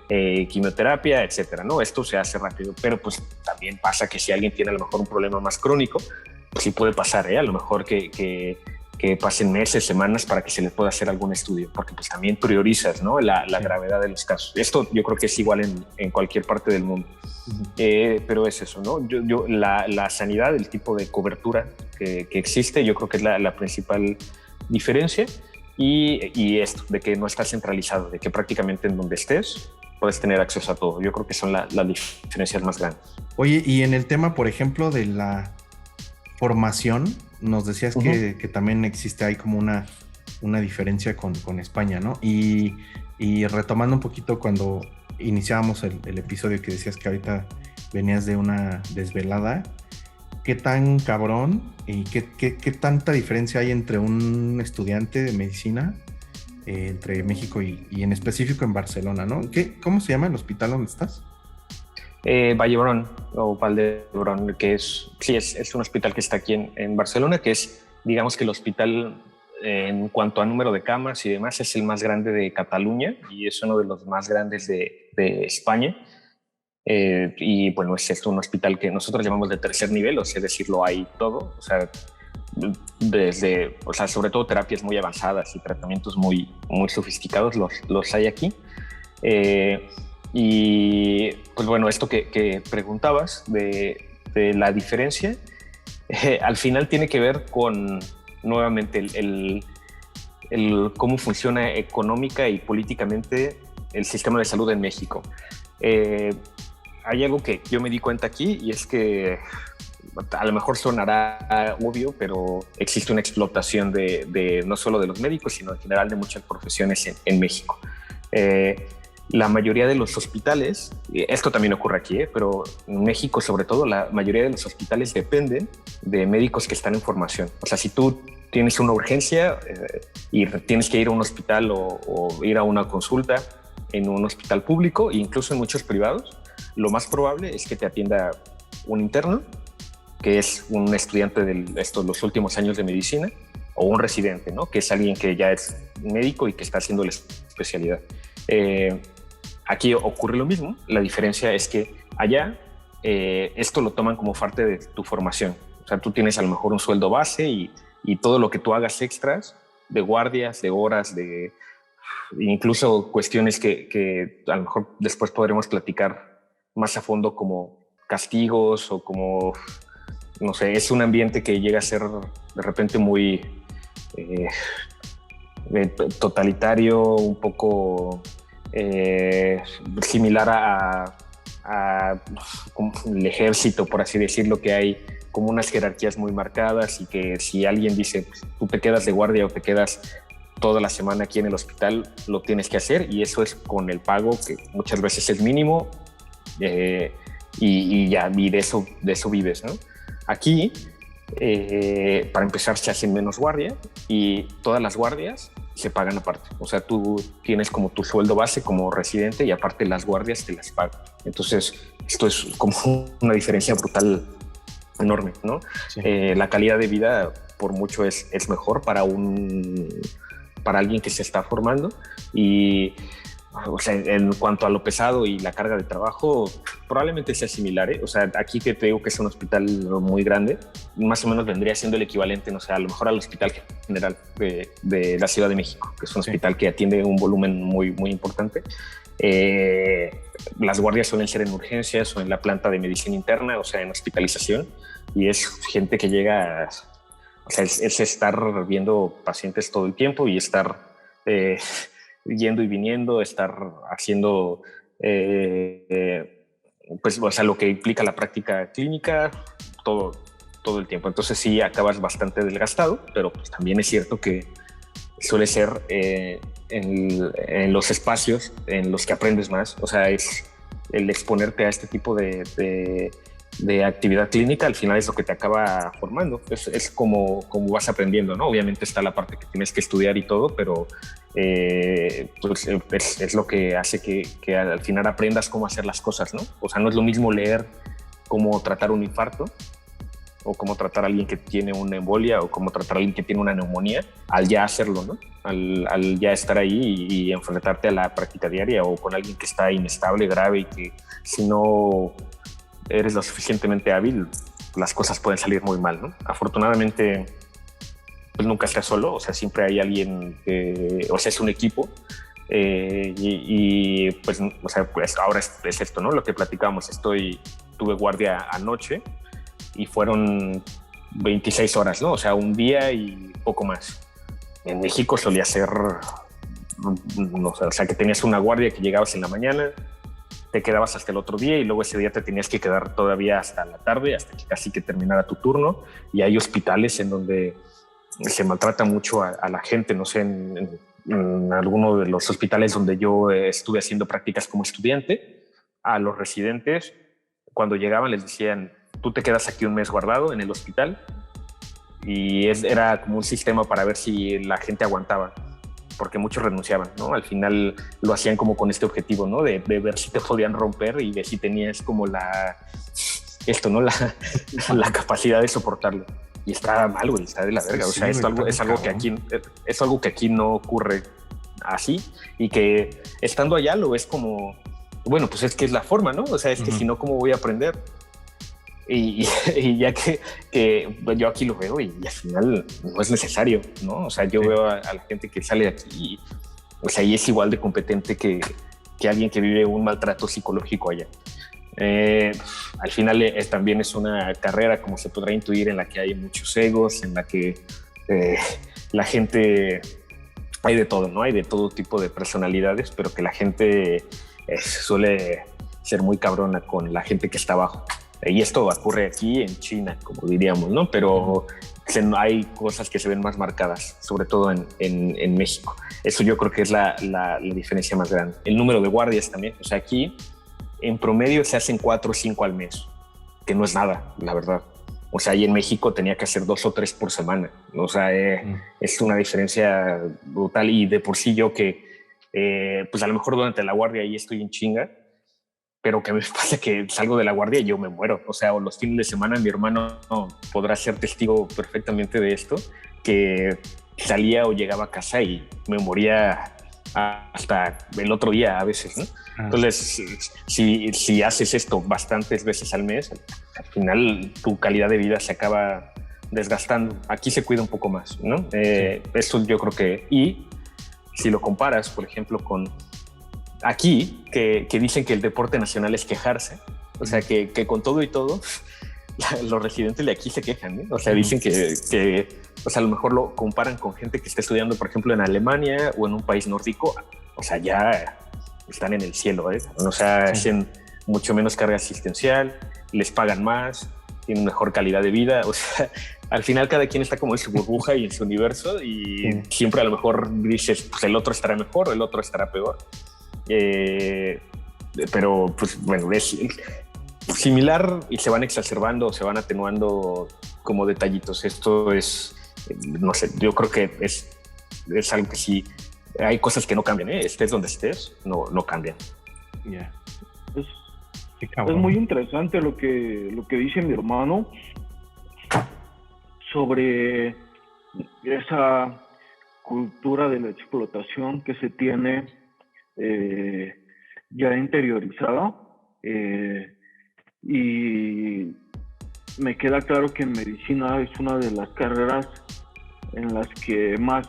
quimioterapia, etcétera, ¿no? Esto se hace rápido, pero pues también pasa que si alguien tiene a lo mejor un problema más crónico, pues sí puede pasar, a lo mejor que pasen meses, semanas para que se le pueda hacer algún estudio, porque pues también priorizas, ¿no? La gravedad de los casos. Esto yo creo que es igual en cualquier parte del mundo. Pero es eso, ¿no? La sanidad, el tipo de cobertura que existe, yo creo que es la principal diferencia, y esto, de que no está centralizado, de que prácticamente en donde estés puedes tener acceso a todo. Yo creo que son las diferencias más grandes. Oye, y en el tema, por ejemplo, de la formación, nos decías que también existe ahí como una diferencia con España, ¿no? Y retomando un poquito cuando iniciábamos el episodio, que decías que ahorita venías de una desvelada, ¿qué tan cabrón y qué tanta diferencia hay entre un estudiante de medicina entre México y en específico en Barcelona, ¿no? ¿Cómo se llama el hospital donde estás? Vallebrón o Valdebrón, que es un hospital que está aquí en Barcelona, que es, digamos que el hospital en cuanto a número de camas y demás es el más grande de Cataluña y es uno de los más grandes de España. Y bueno, es un hospital que nosotros llamamos de tercer nivel, o sea, decirlo hay todo, o sea, sobre todo terapias muy avanzadas y tratamientos muy, muy sofisticados los hay aquí. Y pues bueno, esto que preguntabas de la diferencia, al final tiene que ver con nuevamente el cómo funciona económica y políticamente el sistema de salud en México. Hay algo que yo me di cuenta aquí y es que a lo mejor sonará obvio, pero existe una explotación de no solo de los médicos, sino en general de muchas profesiones en México. La mayoría de los hospitales, esto también ocurre aquí, pero en México sobre todo, la mayoría de los hospitales dependen de médicos que están en formación. O sea, si tú tienes una urgencia y tienes que ir a un hospital o ir a una consulta en un hospital público, e incluso en muchos privados, lo más probable es que te atienda un interno, que es un estudiante de los últimos años de medicina, o un residente, ¿no? Que es alguien que ya es médico y que está haciendo la especialidad. Aquí ocurre lo mismo. La diferencia es que allá esto lo toman como parte de tu formación. O sea, tú tienes a lo mejor un sueldo base y todo lo que tú hagas extras de guardias, de horas, de incluso cuestiones que a lo mejor después podremos platicar más a fondo, como castigos o como, no sé, es un ambiente que llega a ser de repente muy totalitario, un poco similar a como el ejército, por así decirlo, que hay como unas jerarquías muy marcadas y que si alguien dice, pues, tú te quedas de guardia o te quedas toda la semana aquí en el hospital, lo tienes que hacer, y eso es con el pago, que muchas veces es mínimo, y ya, y de eso vives, ¿no? Aquí, para empezar, se hacen menos guardia y todas las guardias se pagan aparte. O sea, tú tienes como tu sueldo base como residente y aparte las guardias te las pagan. Entonces, esto es como una diferencia brutal enorme, ¿no? Sí. La calidad de vida por mucho es mejor para alguien que se está formando, y o sea, en cuanto a lo pesado y la carga de trabajo probablemente sea similar, ¿eh? O sea, aquí que te digo que es un hospital muy grande, más o menos vendría siendo el equivalente, no sé, a lo mejor al Hospital General de la Ciudad de México, que es un hospital que atiende un volumen muy, muy importante. Las guardias suelen ser en urgencias o en la planta de medicina interna, o sea, en hospitalización, y es gente que llega, o sea, es estar viendo pacientes todo el tiempo y estar yendo y viniendo, estar haciendo pues, o sea, lo que implica la práctica clínica todo el tiempo. Entonces sí acabas bastante desgastado, pero pues también es cierto que suele ser en los espacios en los que aprendes más. O sea, es el exponerte a este tipo de actividad clínica, al final es lo que te acaba formando. Es como vas aprendiendo, ¿no? Obviamente está la parte que tienes que estudiar y todo, pero pues es lo que hace que al final aprendas cómo hacer las cosas, ¿no? O sea, no es lo mismo leer cómo tratar un infarto o cómo tratar a alguien que tiene una embolia o cómo tratar a alguien que tiene una neumonía, al ya hacerlo, ¿no? Al ya estar ahí y enfrentarte a la práctica diaria, o con alguien que está inestable, grave, y que si no eres lo suficientemente hábil, las cosas pueden salir muy mal, ¿no? Afortunadamente, pues nunca estás solo, o sea, siempre hay alguien, o sea, es un equipo, y pues, o sea, pues ahora es esto, ¿no? Lo que platicamos, tuve guardia anoche y fueron 26 horas, ¿no? O sea, un día y poco más. En México solía ser, no sé, o sea, que tenías una guardia que llegabas en la mañana, te quedabas hasta el otro día y luego ese día te tenías que quedar todavía hasta la tarde, hasta que casi que terminara tu turno. Y hay hospitales en donde se maltrata mucho a la gente, no sé, en alguno de los hospitales donde yo estuve haciendo prácticas como estudiante, a los residentes, cuando llegaban les decían, tú te quedas aquí un mes guardado en el hospital, y era como un sistema para ver si la gente aguantaba, porque muchos renunciaban, ¿no? Al final lo hacían como con este objetivo, ¿no? De ver si te podían romper y de si tenías como la capacidad de soportarlo. Y está mal, güey, está de la verga. O sea, es algo que aquí no ocurre así, y que estando allá lo ves como, bueno, pues es que es la forma, ¿no? O sea, es que si no, ¿cómo voy a aprender? Y ya que yo aquí lo veo y al final no es necesario, ¿no? O sea, yo veo a la gente que sale de aquí y, o sea, y es igual de competente que alguien que vive un maltrato psicológico allá. Al final también es una carrera, como se podrá intuir, en la que hay muchos egos, en la que la gente, hay de todo, ¿no? Hay de todo tipo de personalidades, pero que la gente suele ser muy cabrona con la gente que está abajo. Y esto ocurre aquí en China, como diríamos, ¿no? Pero hay cosas que se ven más marcadas, sobre todo en México. Eso yo creo que es la diferencia más grande. El número de guardias también. O sea, aquí en promedio se hacen 4 o 5 al mes, que no es nada, la verdad. O sea, ahí en México tenía que hacer 2 o 3 por semana. O sea, es una diferencia brutal. Y de por sí yo que, pues a lo mejor durante la guardia ahí estoy en chinga, pero que me pasa que salgo de la guardia y yo me muero. O sea, o los fines de semana mi hermano podrá ser testigo perfectamente de esto, que salía o llegaba a casa y me moría hasta el otro día a veces, ¿no? Entonces, si haces esto bastantes veces al mes, al final tu calidad de vida se acaba desgastando. Aquí se cuida un poco más, ¿no? Eso yo creo que... Y si lo comparas, por ejemplo, con aquí, que dicen que el deporte nacional es quejarse, o sea, que con todo y todo, los residentes de aquí se quejan, ¿eh? O sea, dicen que, o sea, a lo mejor lo comparan con gente que está estudiando, por ejemplo, en Alemania o en un país nórdico, o sea, ya están en el cielo, ¿eh? O sea, hacen mucho menos carga asistencial, les pagan más, tienen mejor calidad de vida, o sea, al final cada quien está como en su burbuja y en su universo y siempre a lo mejor dices, pues el otro estará mejor, el otro estará peor. Pero pues bueno, es similar y se van exacerbando, se van atenuando como detallitos. Esto es, no sé, yo creo que es algo que sí, hay cosas que no cambian, ¿eh? Estés donde estés, no cambian. Yeah. Es muy interesante lo que dice mi hermano sobre esa cultura de la explotación que se tiene ya interiorizada, y me queda claro que medicina es una de las carreras en las que más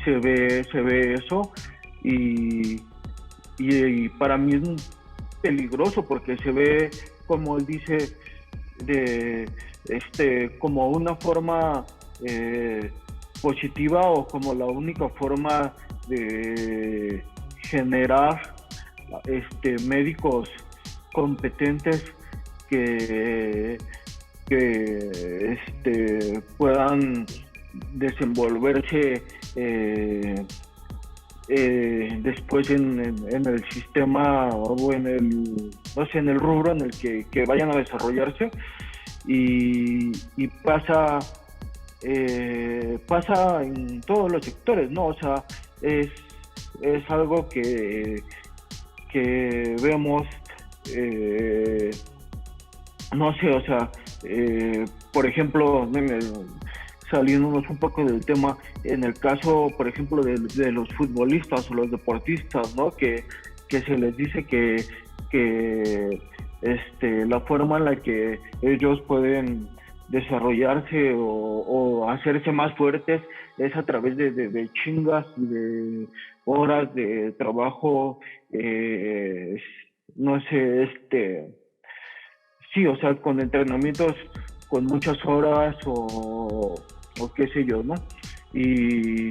se ve eso, y para mí es peligroso porque se ve, como él dice, como una forma positiva o como la única forma de generar médicos competentes que puedan desenvolverse después en el sistema o en el rubro en el que vayan a desarrollarse, y pasa en todos los sectores, ¿no? O sea, es algo que vemos, no sé, o sea, por ejemplo, saliéndonos un poco del tema, en el caso, por ejemplo, de los futbolistas o los deportistas, ¿no? Que se les dice que la forma en la que ellos pueden desarrollarse o hacerse más fuertes es a través de chingas y de horas de trabajo, no sé, sí, o sea, con entrenamientos con muchas horas o qué sé yo, ¿no? Y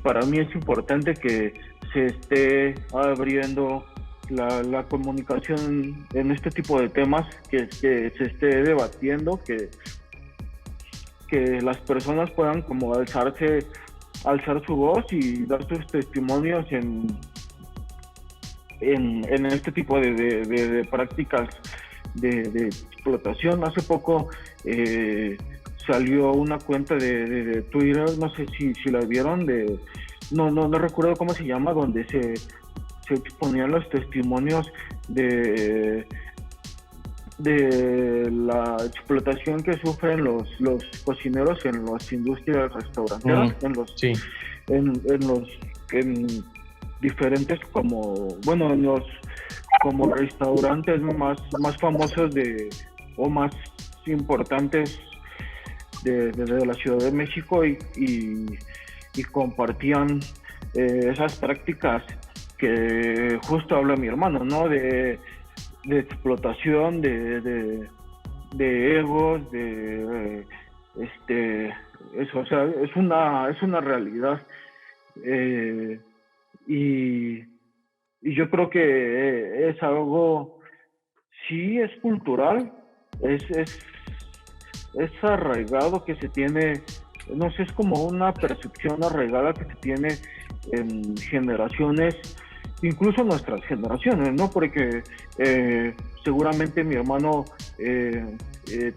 para mí es importante que se esté abriendo la comunicación en este tipo de temas, que se esté debatiendo, que las personas puedan como alzar su voz y dar sus testimonios en este tipo de prácticas de explotación. Hace poco salió una cuenta de Twitter, no sé si la vieron, no recuerdo cómo se llama, donde se exponían los testimonios de la explotación que sufren los cocineros en las industrias restauranteras, en diferentes como restaurantes más famosos o más importantes de la Ciudad de México, y compartían esas prácticas que justo habla mi hermano, ¿no? De explotación, de egos, eso, o sea, es una realidad, y yo creo que es algo, sí es cultural, arraigado que se tiene, no sé, es como una percepción arraigada que se tiene en generaciones, incluso nuestras generaciones, ¿no? Porque seguramente mi hermano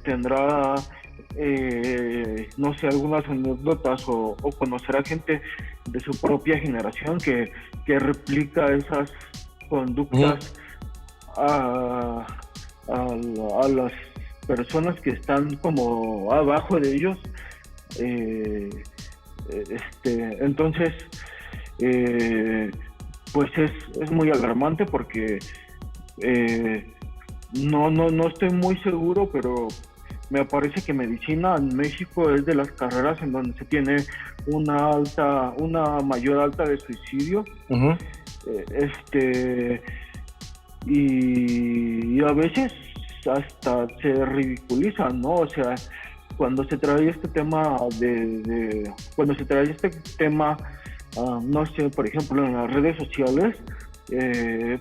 tendrá, no sé, algunas anécdotas o conocerá gente de su propia generación que replica esas conductas a las personas que están como abajo de ellos. Entonces, pues es muy alarmante porque no estoy muy seguro, pero me parece que medicina en México es de las carreras en donde se tiene una mayor alta de suicidio. Uh-huh. Y a veces hasta se ridiculiza, ¿no? O sea, cuando se trae este tema no sé, por ejemplo, en las redes sociales,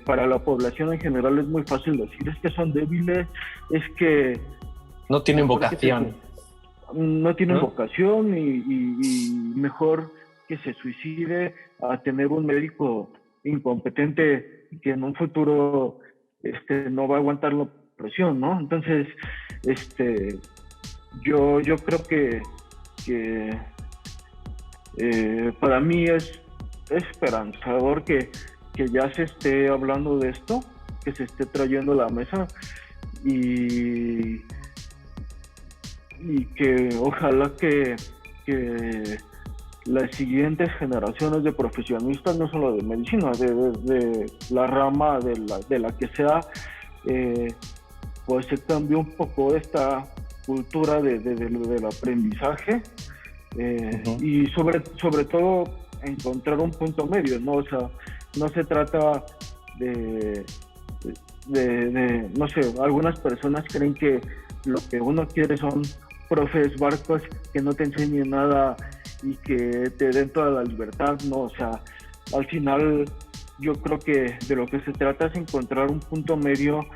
para la población en general es muy fácil decir, es que son débiles, es que no tienen vocación. No tienen vocación y mejor que se suicide a tener un médico incompetente que en un futuro no va a aguantar la presión, ¿no? Entonces, yo creo que para mí es esperanzador que ya se esté hablando de esto, que se esté trayendo a la mesa y que ojalá que las siguientes generaciones de profesionistas, no solo de medicina, de la rama de la que sea, pues se cambie un poco esta cultura del aprendizaje y sobre todo encontrar un punto medio, ¿no? O sea, no se trata de no sé, algunas personas creen que lo que uno quiere son profes barcos que no te enseñen nada y que te den toda la libertad, ¿no? O sea, al final yo creo que de lo que se trata es encontrar un punto medio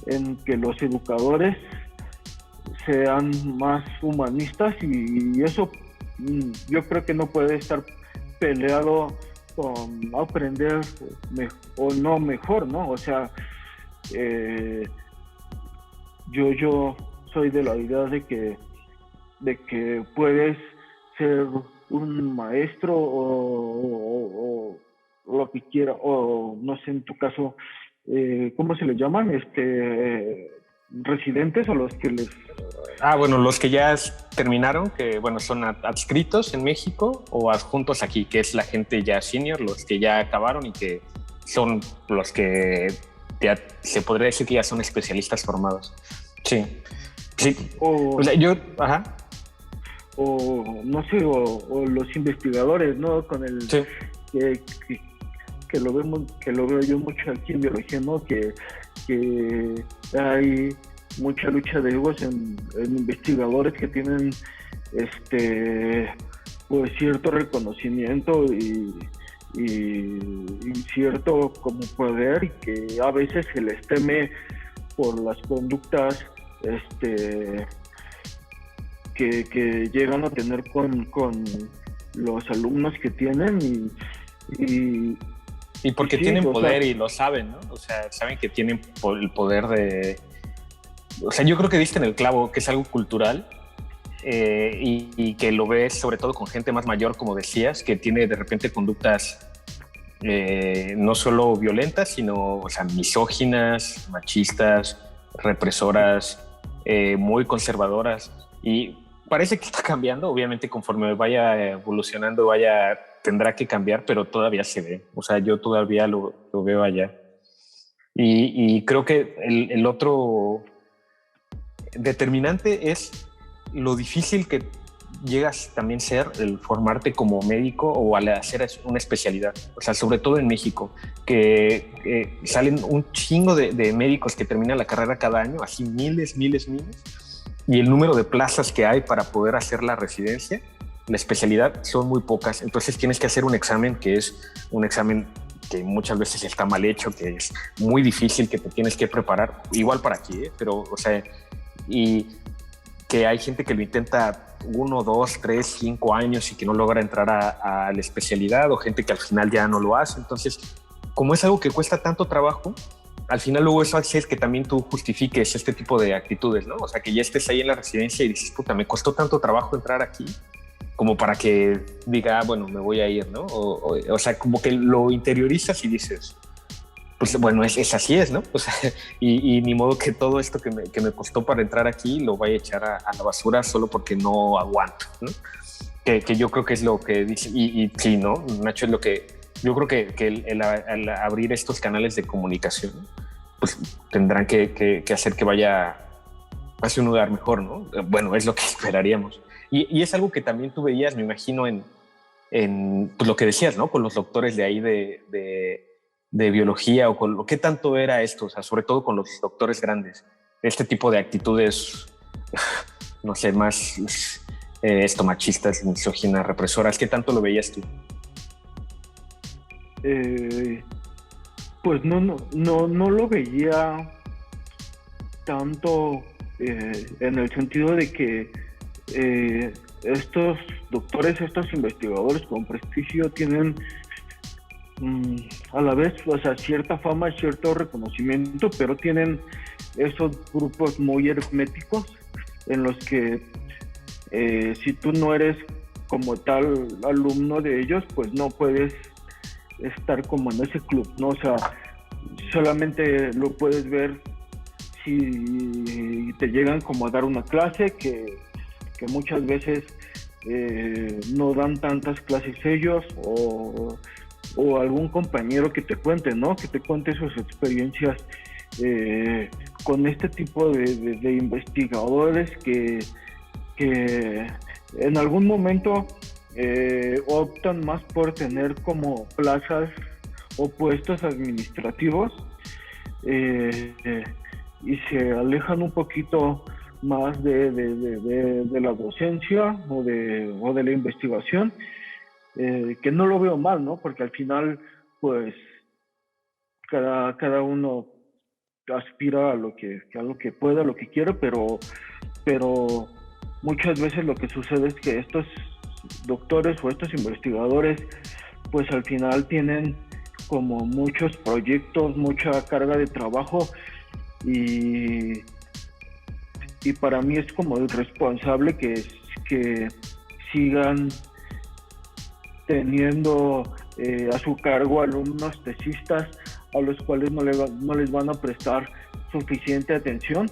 en que los educadores sean más humanistas y eso yo creo que no puede estar peleado con aprender o no mejor, ¿no? O sea, yo soy de la idea de que puedes ser un maestro o lo que quiera, o no sé, en tu caso, ¿cómo se les llaman? Residentes o los que les... Bueno, los que ya terminaron, que bueno, son adscritos en México o adjuntos aquí, que es la gente ya senior, los que ya acabaron y que son los que ya se podría decir que ya son especialistas formados. Sí. O sea, o no sé, o los investigadores, ¿no? Con el... Sí. Que lo veo yo mucho aquí en biología, ¿no? Que hay mucha lucha de egos en investigadores que tienen pues cierto reconocimiento y cierto como poder, y que a veces se les teme por las conductas que llegan a tener con los alumnos que tienen y porque tienen poder, y lo saben, ¿no? O sea, saben que tienen el poder de... O sea, yo creo que diste en el clavo, que es algo cultural y que lo ves sobre todo con gente más mayor, como decías, que tiene de repente conductas no solo violentas, sino, o sea, misóginas, machistas, represoras, muy conservadoras. Y parece que está cambiando, obviamente conforme vaya evolucionando, tendrá que cambiar, pero todavía se ve. O sea, yo todavía lo veo allá. Y creo que el otro determinante es lo difícil que llegas también a ser el formarte como médico o al hacer una especialidad. O sea, sobre todo en México, que salen un chingo de médicos que terminan la carrera cada año, así miles, y el número de plazas que hay para poder hacer la residencia, la especialidad, son muy pocas. Entonces tienes que hacer un examen que es un examen que muchas veces está mal hecho, que es muy difícil, que te tienes que preparar, igual para aquí, pero, o sea, y que hay gente que lo intenta 1, 2, 3, 5 años y que no logra entrar a la especialidad, o gente que al final ya no lo hace. Entonces, como es algo que cuesta tanto trabajo, al final luego eso hace que también tú justifiques este tipo de actitudes, ¿no? O sea, que ya estés ahí en la residencia y dices, puta, me costó tanto trabajo entrar aquí, como para que diga, bueno, me voy a ir, ¿no? O sea, como que lo interiorizas y dices, pues bueno, es así es, ¿no? O sea, y ni modo que todo esto que me costó para entrar aquí lo vaya a echar a la basura solo porque no aguanto, ¿no? Que yo creo que es lo que dice, y sí, ¿no? Nacho, es lo que yo creo que el abrir estos canales de comunicación, pues tendrán que hacer que vaya hacia un lugar mejor, ¿no? Bueno, es lo que esperaríamos. Y es algo que también tú veías, me imagino, en pues lo que decías, ¿no? Con los doctores de ahí de biología, o con lo que tanto era esto, o sea, sobre todo con los doctores grandes, este tipo de actitudes, no sé, más machistas, misóginas, represoras. ¿Qué tanto lo veías tú? Pues no lo veía tanto en el sentido de que estos doctores, estos investigadores con prestigio tienen a la vez, o sea, cierta fama, cierto reconocimiento, pero tienen esos grupos muy herméticos en los que si tú no eres como tal alumno de ellos, pues no puedes estar como en ese club, ¿no? O sea, solamente lo puedes ver si te llegan como a dar una clase, que muchas veces no dan tantas clases ellos, o algún compañero que te cuente, ¿no? Que te cuente sus experiencias con este tipo de investigadores que en algún momento optan más por tener como plazas o puestos administrativos y se alejan un poquito más de la docencia o de la investigación, que no lo veo mal, ¿no? Porque al final, pues, cada uno aspira a lo que pueda, a lo que quiera, pero muchas veces lo que sucede es que estos doctores o estos investigadores, pues al final tienen como muchos proyectos, mucha carga de trabajo, y para mí es como irresponsable que sigan teniendo a su cargo alumnos tesistas a los cuales no les van a prestar suficiente atención,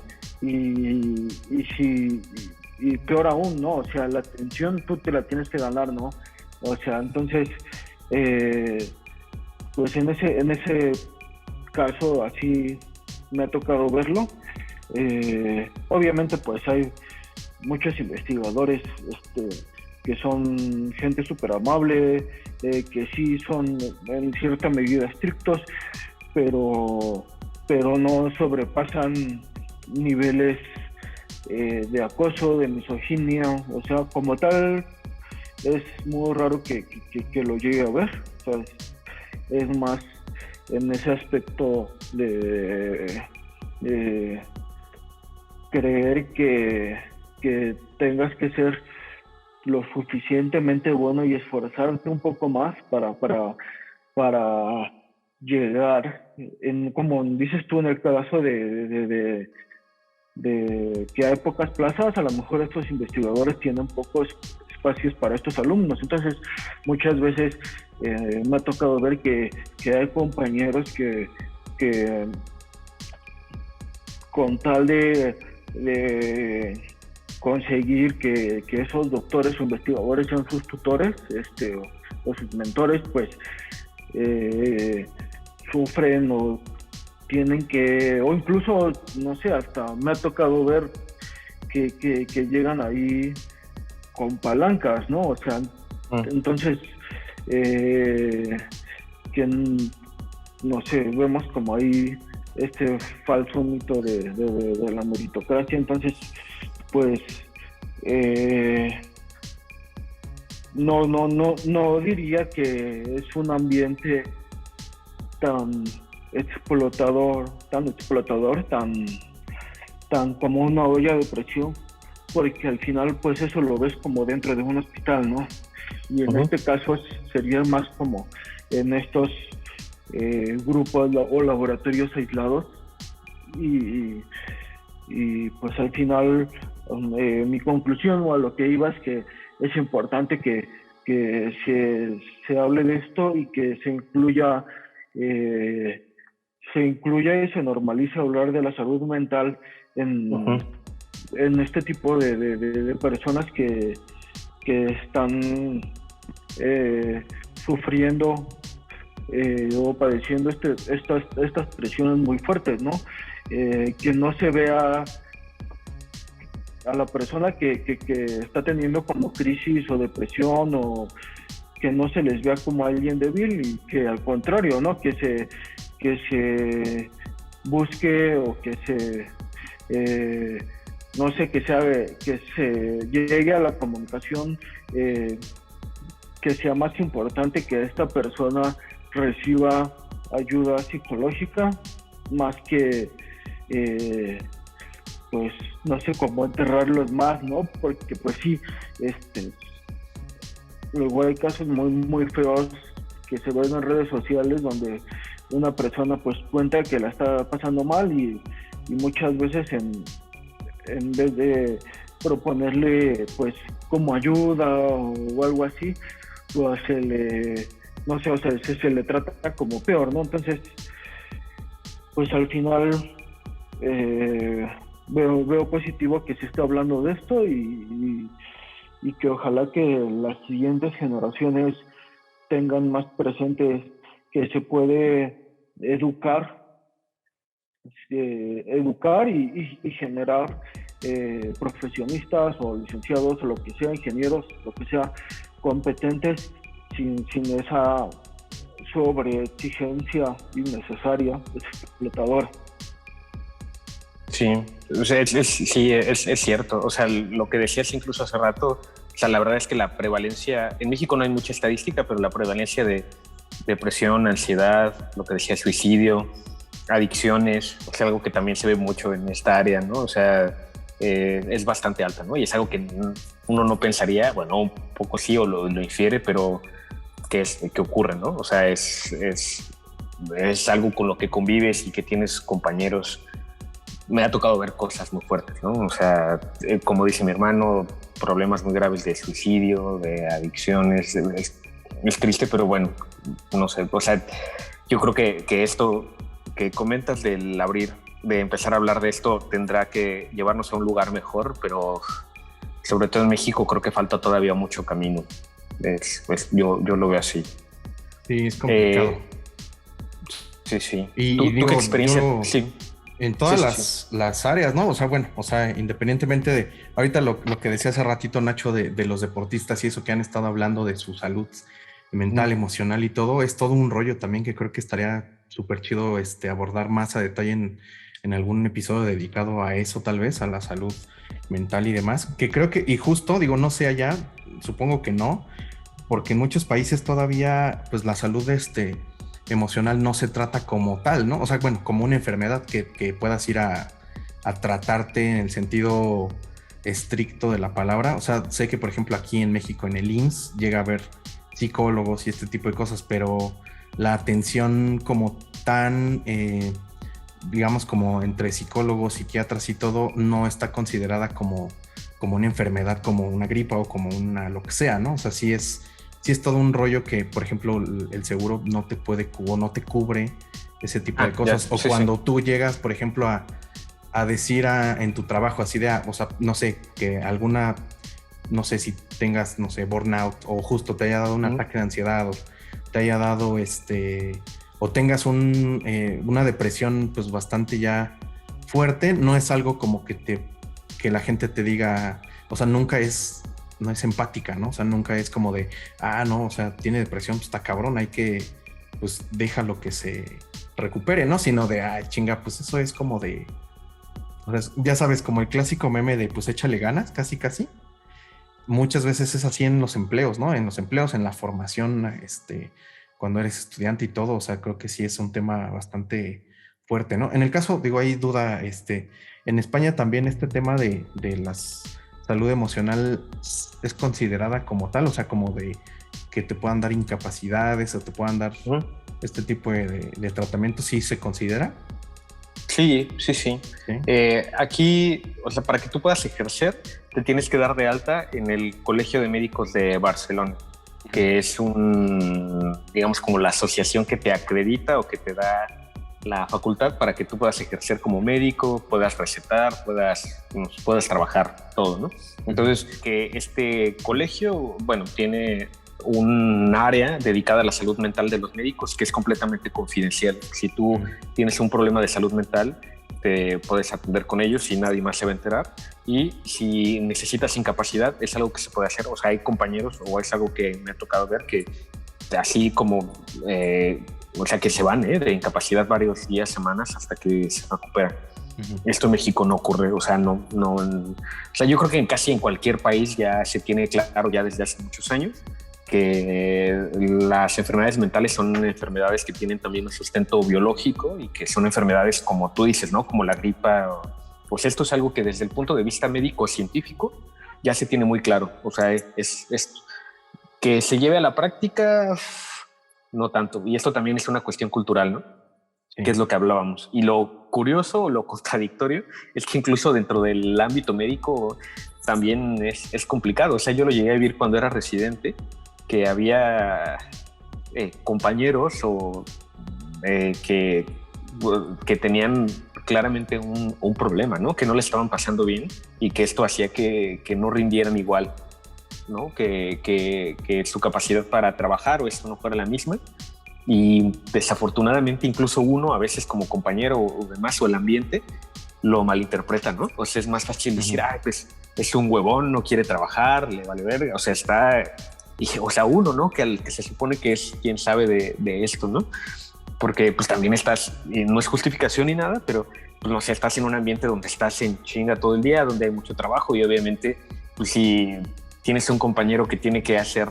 y peor aún, ¿no? O sea, la atención tú te la tienes que ganar, ¿no? O sea, entonces, pues en ese caso así me ha tocado verlo. Obviamente pues hay muchos investigadores que son gente súper amable, que sí son en cierta medida estrictos, pero no sobrepasan niveles de acoso, de misoginia. O sea, como tal, es muy raro que lo llegue a ver. O sea, es más en ese aspecto de creer que tengas que ser lo suficientemente bueno y esforzarte un poco más para llegar, como dices tú, en el caso de que hay pocas plazas, a lo mejor estos investigadores tienen pocos espacios para estos alumnos. Entonces, muchas veces me ha tocado ver que hay compañeros que con tal de conseguir que esos doctores o investigadores sean sus tutores o sus mentores, pues sufren o tienen que, o incluso, no sé, hasta me ha tocado ver que llegan ahí con palancas, ¿no? O sea, entonces, que no sé, vemos como ahí este falso mito de la meritocracia. Entonces, pues no diría que es un ambiente tan explotador, tan como una olla de presión, porque al final pues eso lo ves como dentro de un hospital, ¿no? Y en este caso sería más como en estos grupos o laboratorios aislados y pues al final mi conclusión o a lo que iba es que es importante que se hable de esto y que se incluya y se normalice hablar de la salud mental en este tipo de personas que están sufriendo o padeciendo estas presiones muy fuertes, ¿no? Que no se vea a la persona que está teniendo como crisis o depresión o que no se les vea como alguien débil y que al contrario, ¿no? Que se busque o que no sé, que se llegue a la comunicación que sea más importante que esta persona reciba ayuda psicológica más que pues no sé cómo enterrarlos más, ¿no? Porque pues sí, luego hay casos muy muy feos que se ven en redes sociales donde una persona pues cuenta que la está pasando mal y muchas veces en vez de proponerle pues como ayuda o algo así, pues se le trata como peor, ¿no? Entonces pues al final veo positivo que se esté hablando de esto y que ojalá que las siguientes generaciones tengan más presentes que se puede educar y generar profesionistas o licenciados o lo que sea, ingenieros, lo que sea, competentes sin esa sobreexigencia innecesaria, explotadora. Sí, o sea, es cierto. O sea, lo que decías incluso hace rato, o sea, la verdad es que la prevalencia, en México no hay mucha estadística, pero la prevalencia de depresión, ansiedad, lo que decía, suicidio, adicciones, o sea, algo que también se ve mucho en esta área, ¿no? O sea, es bastante alta, ¿no? Y es algo que uno no pensaría, bueno, un poco sí o lo infiere, pero que ocurre, ¿no? O sea, es algo con lo que convives y que tienes compañeros. Me ha tocado ver cosas muy fuertes, ¿no? O sea, como dice mi hermano, problemas muy graves de suicidio, de adicciones. Es triste, pero bueno, no sé. O sea, yo creo que esto que comentas de empezar a hablar de esto tendrá que llevarnos a un lugar mejor, pero sobre todo en México creo que falta todavía mucho camino. Yo lo veo así. Sí, es complicado. Sí. Y ¿Tú digo, qué experiencia? Sí. En todas las áreas, ¿no? O sea, bueno, o sea, independientemente de, ahorita lo que decía hace ratito Nacho de los deportistas y eso que han estado hablando de su salud mental, emocional y todo, es todo un rollo también que creo que estaría súper chido abordar más a detalle en algún episodio dedicado a eso, tal vez, a la salud mental y demás, que creo que, y justo, digo, no sé allá, supongo que no, porque en muchos países todavía, pues la salud emocional no se trata como tal, ¿no? O sea, bueno, como una enfermedad que puedas ir a tratarte en el sentido estricto de la palabra. O sea, sé que, por ejemplo, aquí en México, en el IMSS, llega a haber psicólogos y este tipo de cosas, pero la atención como tan, digamos, como entre psicólogos, psiquiatras y todo, no está considerada como una enfermedad, como una gripa o como una lo que sea, ¿no? O sea, sí es todo un rollo que, por ejemplo, el seguro no te puede o no te cubre ese tipo de cosas. Ya, o cuando tú llegas, por ejemplo, a decir en tu trabajo así de, o sea, no sé, que alguna, no sé si tengas, no sé, burnout o justo te haya dado un ataque de ansiedad o te haya dado o tengas una depresión pues bastante ya fuerte, no es algo como que la gente te diga, o sea, no es empática, ¿no? O sea, nunca es como de, no, o sea, tiene depresión, pues está cabrón, hay que, pues déjalo que se recupere, ¿no? Sino de, chinga, pues eso es como de, o sea, ya sabes, como el clásico meme de, pues échale ganas, casi, casi. Muchas veces es así en los empleos, ¿no? En los empleos, en la formación, cuando eres estudiante y todo, o sea, creo que sí es un tema bastante fuerte, ¿no? En el caso, digo, hay duda, en España también este tema de las salud emocional es considerada como tal, o sea, como de que te puedan dar incapacidades o te puedan dar este tipo de tratamiento, ¿sí se considera? Sí. ¿Sí? Aquí, o sea, para que tú puedas ejercer, te tienes que dar de alta en el Colegio de Médicos de Barcelona, que es digamos, como la asociación que te acredita o que te da la facultad para que tú puedas ejercer como médico, puedas recetar, puedas trabajar, todo, ¿no? Entonces, que este colegio, bueno, tiene un área dedicada a la salud mental de los médicos que es completamente confidencial. Si tú tienes un problema de salud mental, te puedes atender con ellos y nadie más se va a enterar. Y si necesitas incapacidad, es algo que se puede hacer. O sea, hay compañeros, o es algo que me ha tocado ver, que así como, o sea, que se van de incapacidad varios días, semanas, hasta que se recuperan. Esto en México no ocurre, o sea, o sea, yo creo que casi en cualquier país ya se tiene claro ya desde hace muchos años que las enfermedades mentales son enfermedades que tienen también un sustento biológico y que son enfermedades como tú dices, ¿no? Como la gripa. Pues esto es algo que desde el punto de vista médico científico ya se tiene muy claro. O sea, es que se lleve a la práctica, no tanto. Y esto también es una cuestión cultural, ¿no? Sí. Que es lo que hablábamos. Y lo curioso o lo contradictorio es que incluso dentro del ámbito médico también es complicado. O sea, yo lo llegué a vivir cuando era residente, que había compañeros que tenían claramente un problema, ¿no? Que no le estaban pasando bien y que esto hacía que no rindieran igual, ¿no? Que su capacidad para trabajar o esto no fuera la misma. Y desafortunadamente incluso uno a veces como compañero o demás o el ambiente lo malinterpreta, ¿no? O sea, es más fácil decir, pues es un huevón, no quiere trabajar, le vale verga, o sea, o sea, uno, ¿no? Que se supone que es quien sabe de esto, ¿no? Porque pues también no es justificación ni nada, pero pues, no sé, estás en un ambiente donde estás en chinga todo el día, donde hay mucho trabajo y obviamente pues si tienes un compañero que tiene que hacer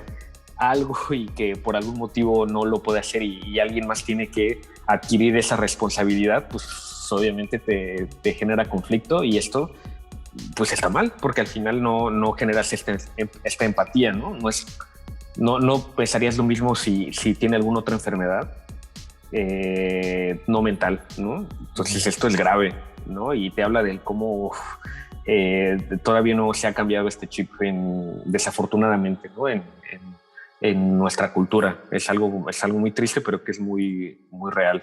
algo y que por algún motivo no lo puede hacer y alguien más tiene que adquirir esa responsabilidad, pues obviamente te genera conflicto y esto pues está mal porque al final no generas esta empatía, ¿no? No pensarías lo mismo si tiene alguna otra enfermedad no mental, ¿no? Entonces esto es grave, ¿no? Y te habla de cómo todavía no se ha cambiado este chip desafortunadamente, ¿no? En nuestra cultura. Es algo muy triste, pero que es muy, muy real.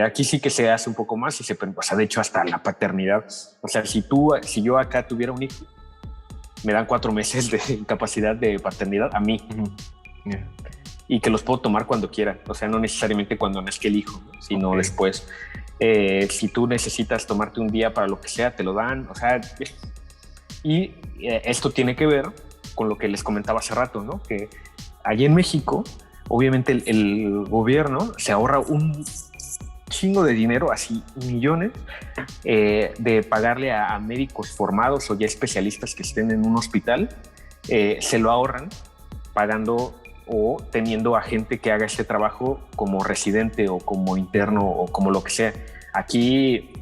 Aquí sí que se hace un poco más y o sea, de hecho hasta la paternidad. O sea, si yo acá tuviera un hijo, me dan 4 meses de incapacidad de paternidad a mí. Yeah. Y que los puedo tomar cuando quiera. O sea, no necesariamente cuando nazca el hijo, ¿no? Sino después. Si tú necesitas tomarte un día para lo que sea, te lo dan. O sea, y esto tiene que ver con lo que les comentaba hace rato, ¿no? Que allí en México, obviamente el gobierno se ahorra un chingo de dinero, así millones, de pagarle a médicos formados o ya especialistas que estén en un hospital, se lo ahorran pagando o teniendo a gente que haga este trabajo como residente o como interno o como lo que sea. Aquí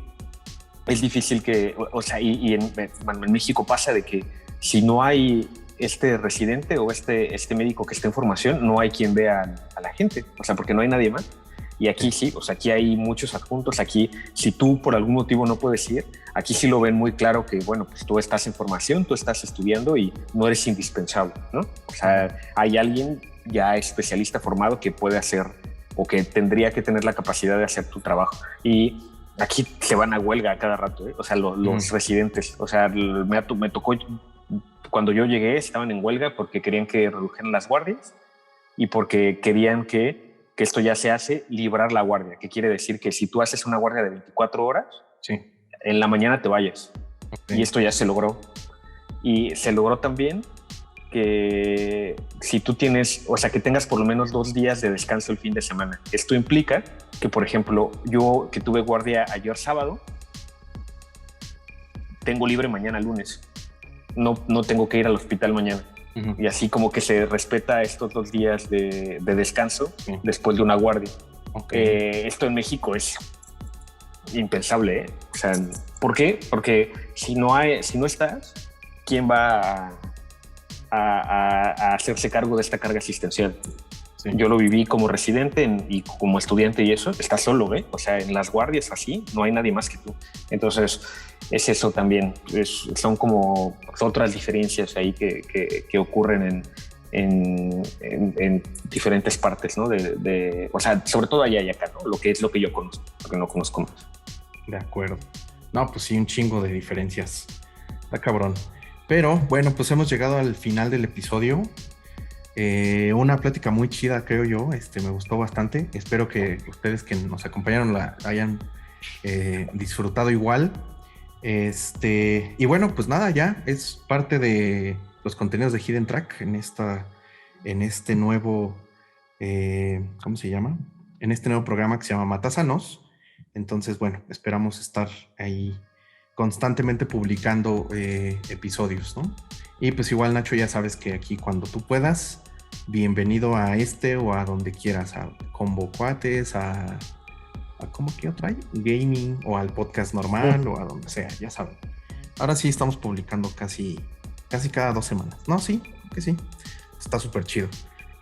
es difícil o sea, y en México pasa de que si no hay este residente o este médico que esté en formación, no hay quien vea a la gente, o sea, porque no hay nadie más. Y aquí sí, o sea, aquí hay muchos adjuntos. Aquí, si tú por algún motivo no puedes ir, aquí sí lo ven muy claro que, bueno, pues tú estás en formación, tú estás estudiando y no eres indispensable, ¿no? O sea, hay alguien ya especialista formado que puede hacer o que tendría que tener la capacidad de hacer tu trabajo. Y aquí se van a huelga a cada rato, ¿eh? O sea, los residentes, o sea, me tocó, cuando yo llegué estaban en huelga porque querían que redujeran las guardias y porque querían que esto ya se hace librar la guardia, que quiere decir que si tú haces una guardia de 24 horas, sí, en la mañana te vayas. Okay. Y esto ya se logró. Y se logró también que si tú tienes, o sea, que tengas por lo menos 2 días de descanso el fin de semana. Esto implica que, por ejemplo, yo que tuve guardia ayer sábado, tengo libre mañana lunes. No tengo que ir al hospital mañana. Uh-huh. Y así como que se respeta estos 2 días de descanso después de una guardia. Okay. Esto en México es impensable, ¿eh? O sea, ¿por qué? Porque si no estás, quién va a hacerse cargo de esta carga asistencial. Sí. Yo lo viví como residente y como estudiante y eso, estás solo, ¿eh? O sea, en las guardias así, no hay nadie más que tú. Entonces, es eso también. Son como otras diferencias ahí que ocurren en diferentes partes, ¿no? O sea, sobre todo allá y acá, ¿no? Lo que yo conozco, lo que no conozco más. De acuerdo. No, pues sí, un chingo de diferencias. Está cabrón. Pero, bueno, pues hemos llegado al final del episodio. Una plática muy chida, creo yo. Me gustó bastante. Espero que ustedes que nos acompañaron la hayan disfrutado igual. Y bueno, pues nada, ya es parte de los contenidos de Hidden Track en este nuevo, ¿cómo se llama? En este nuevo programa que se llama Matasanos. Entonces, bueno, esperamos estar ahí constantemente publicando episodios, ¿no? Y pues igual, Nacho, ya sabes que aquí cuando tú puedas, bienvenido a o a donde quieras, a Combo Cuates, a ¿cómo que otra hay? Gaming, o al podcast normal, o a donde sea, ya saben. Ahora sí estamos publicando casi cada 2 semanas. No, sí, que sí. Está súper chido.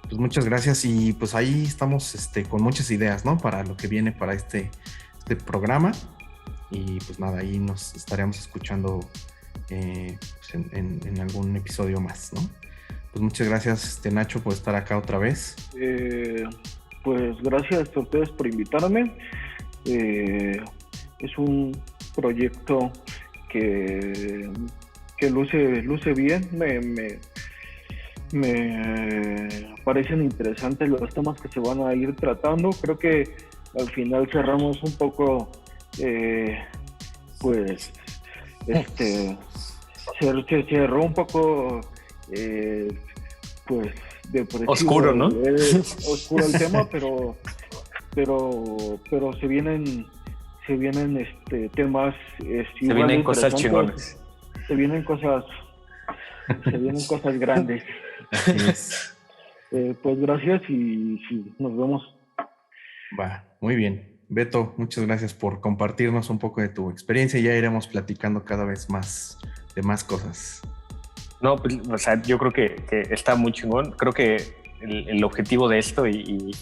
Pues muchas gracias y pues ahí estamos con muchas ideas, ¿no? Para lo que viene para este programa. Y pues nada, ahí nos estaremos escuchando pues en algún episodio más, ¿no? Pues muchas gracias, Nacho, por estar acá otra vez. Pues gracias a ustedes por invitarme. Es un proyecto que luce bien. Me parecen interesantes los temas que se van a ir tratando. Creo que al final cerramos un poco, pues, se cerró un poco, pues, depresivo, oscuro, ¿no? Oscuro el tema, pero se vienen temas, se vienen cosas chingones, se vienen cosas grandes. Así es. Pues gracias y nos vemos. Va, muy bien. Beto, muchas gracias por compartirnos un poco de tu experiencia y ya iremos platicando cada vez más de más cosas. No, pues, o sea, yo creo que está muy chingón. Creo que el objetivo de esto y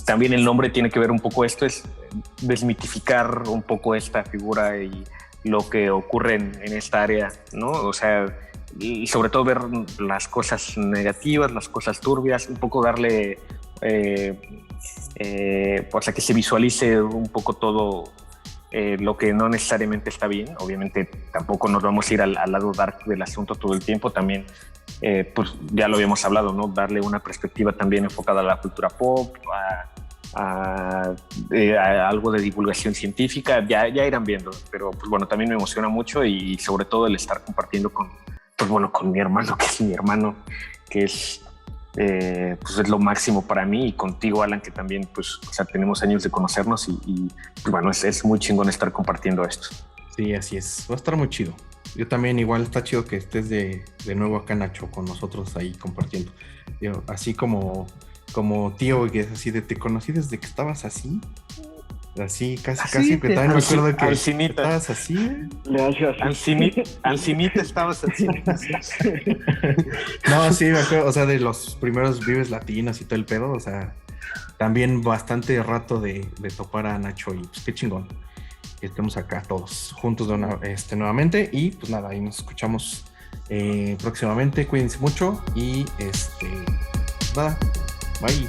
también el nombre tiene que ver un poco esto, es desmitificar un poco esta figura y lo que ocurre en esta área, ¿no? O sea, y sobre todo ver las cosas negativas, las cosas turbias, un poco darle, o sea, que se visualice un poco todo lo que no necesariamente está bien. Obviamente tampoco nos vamos a ir al lado dark del asunto todo el tiempo, también pues ya lo habíamos hablado, ¿no? Darle una perspectiva también enfocada a la cultura pop, a algo de divulgación científica, ya irán viendo, pero pues bueno, también me emociona mucho y sobre todo el estar compartiendo con mi hermano, que es pues es lo máximo para mí, y contigo, Alan, que también pues, o sea, tenemos años de conocernos y pues bueno, es muy chingón estar compartiendo esto. Sí, así es, va a estar muy chido. Yo también, igual está chido que estés de nuevo acá, Nacho, con nosotros ahí compartiendo. Yo, así como tío, que es así de, te conocí desde que estabas así, casi, que también me acuerdo de que estabas así. Alcinita estabas así. No, sí, me acuerdo, o sea, de los primeros Vives Latinos y todo el pedo, o sea, también bastante rato de topar a Nacho y pues qué chingón que estemos acá todos juntos nuevamente y pues nada, ahí nos escuchamos próximamente. Cuídense mucho y nada, bye.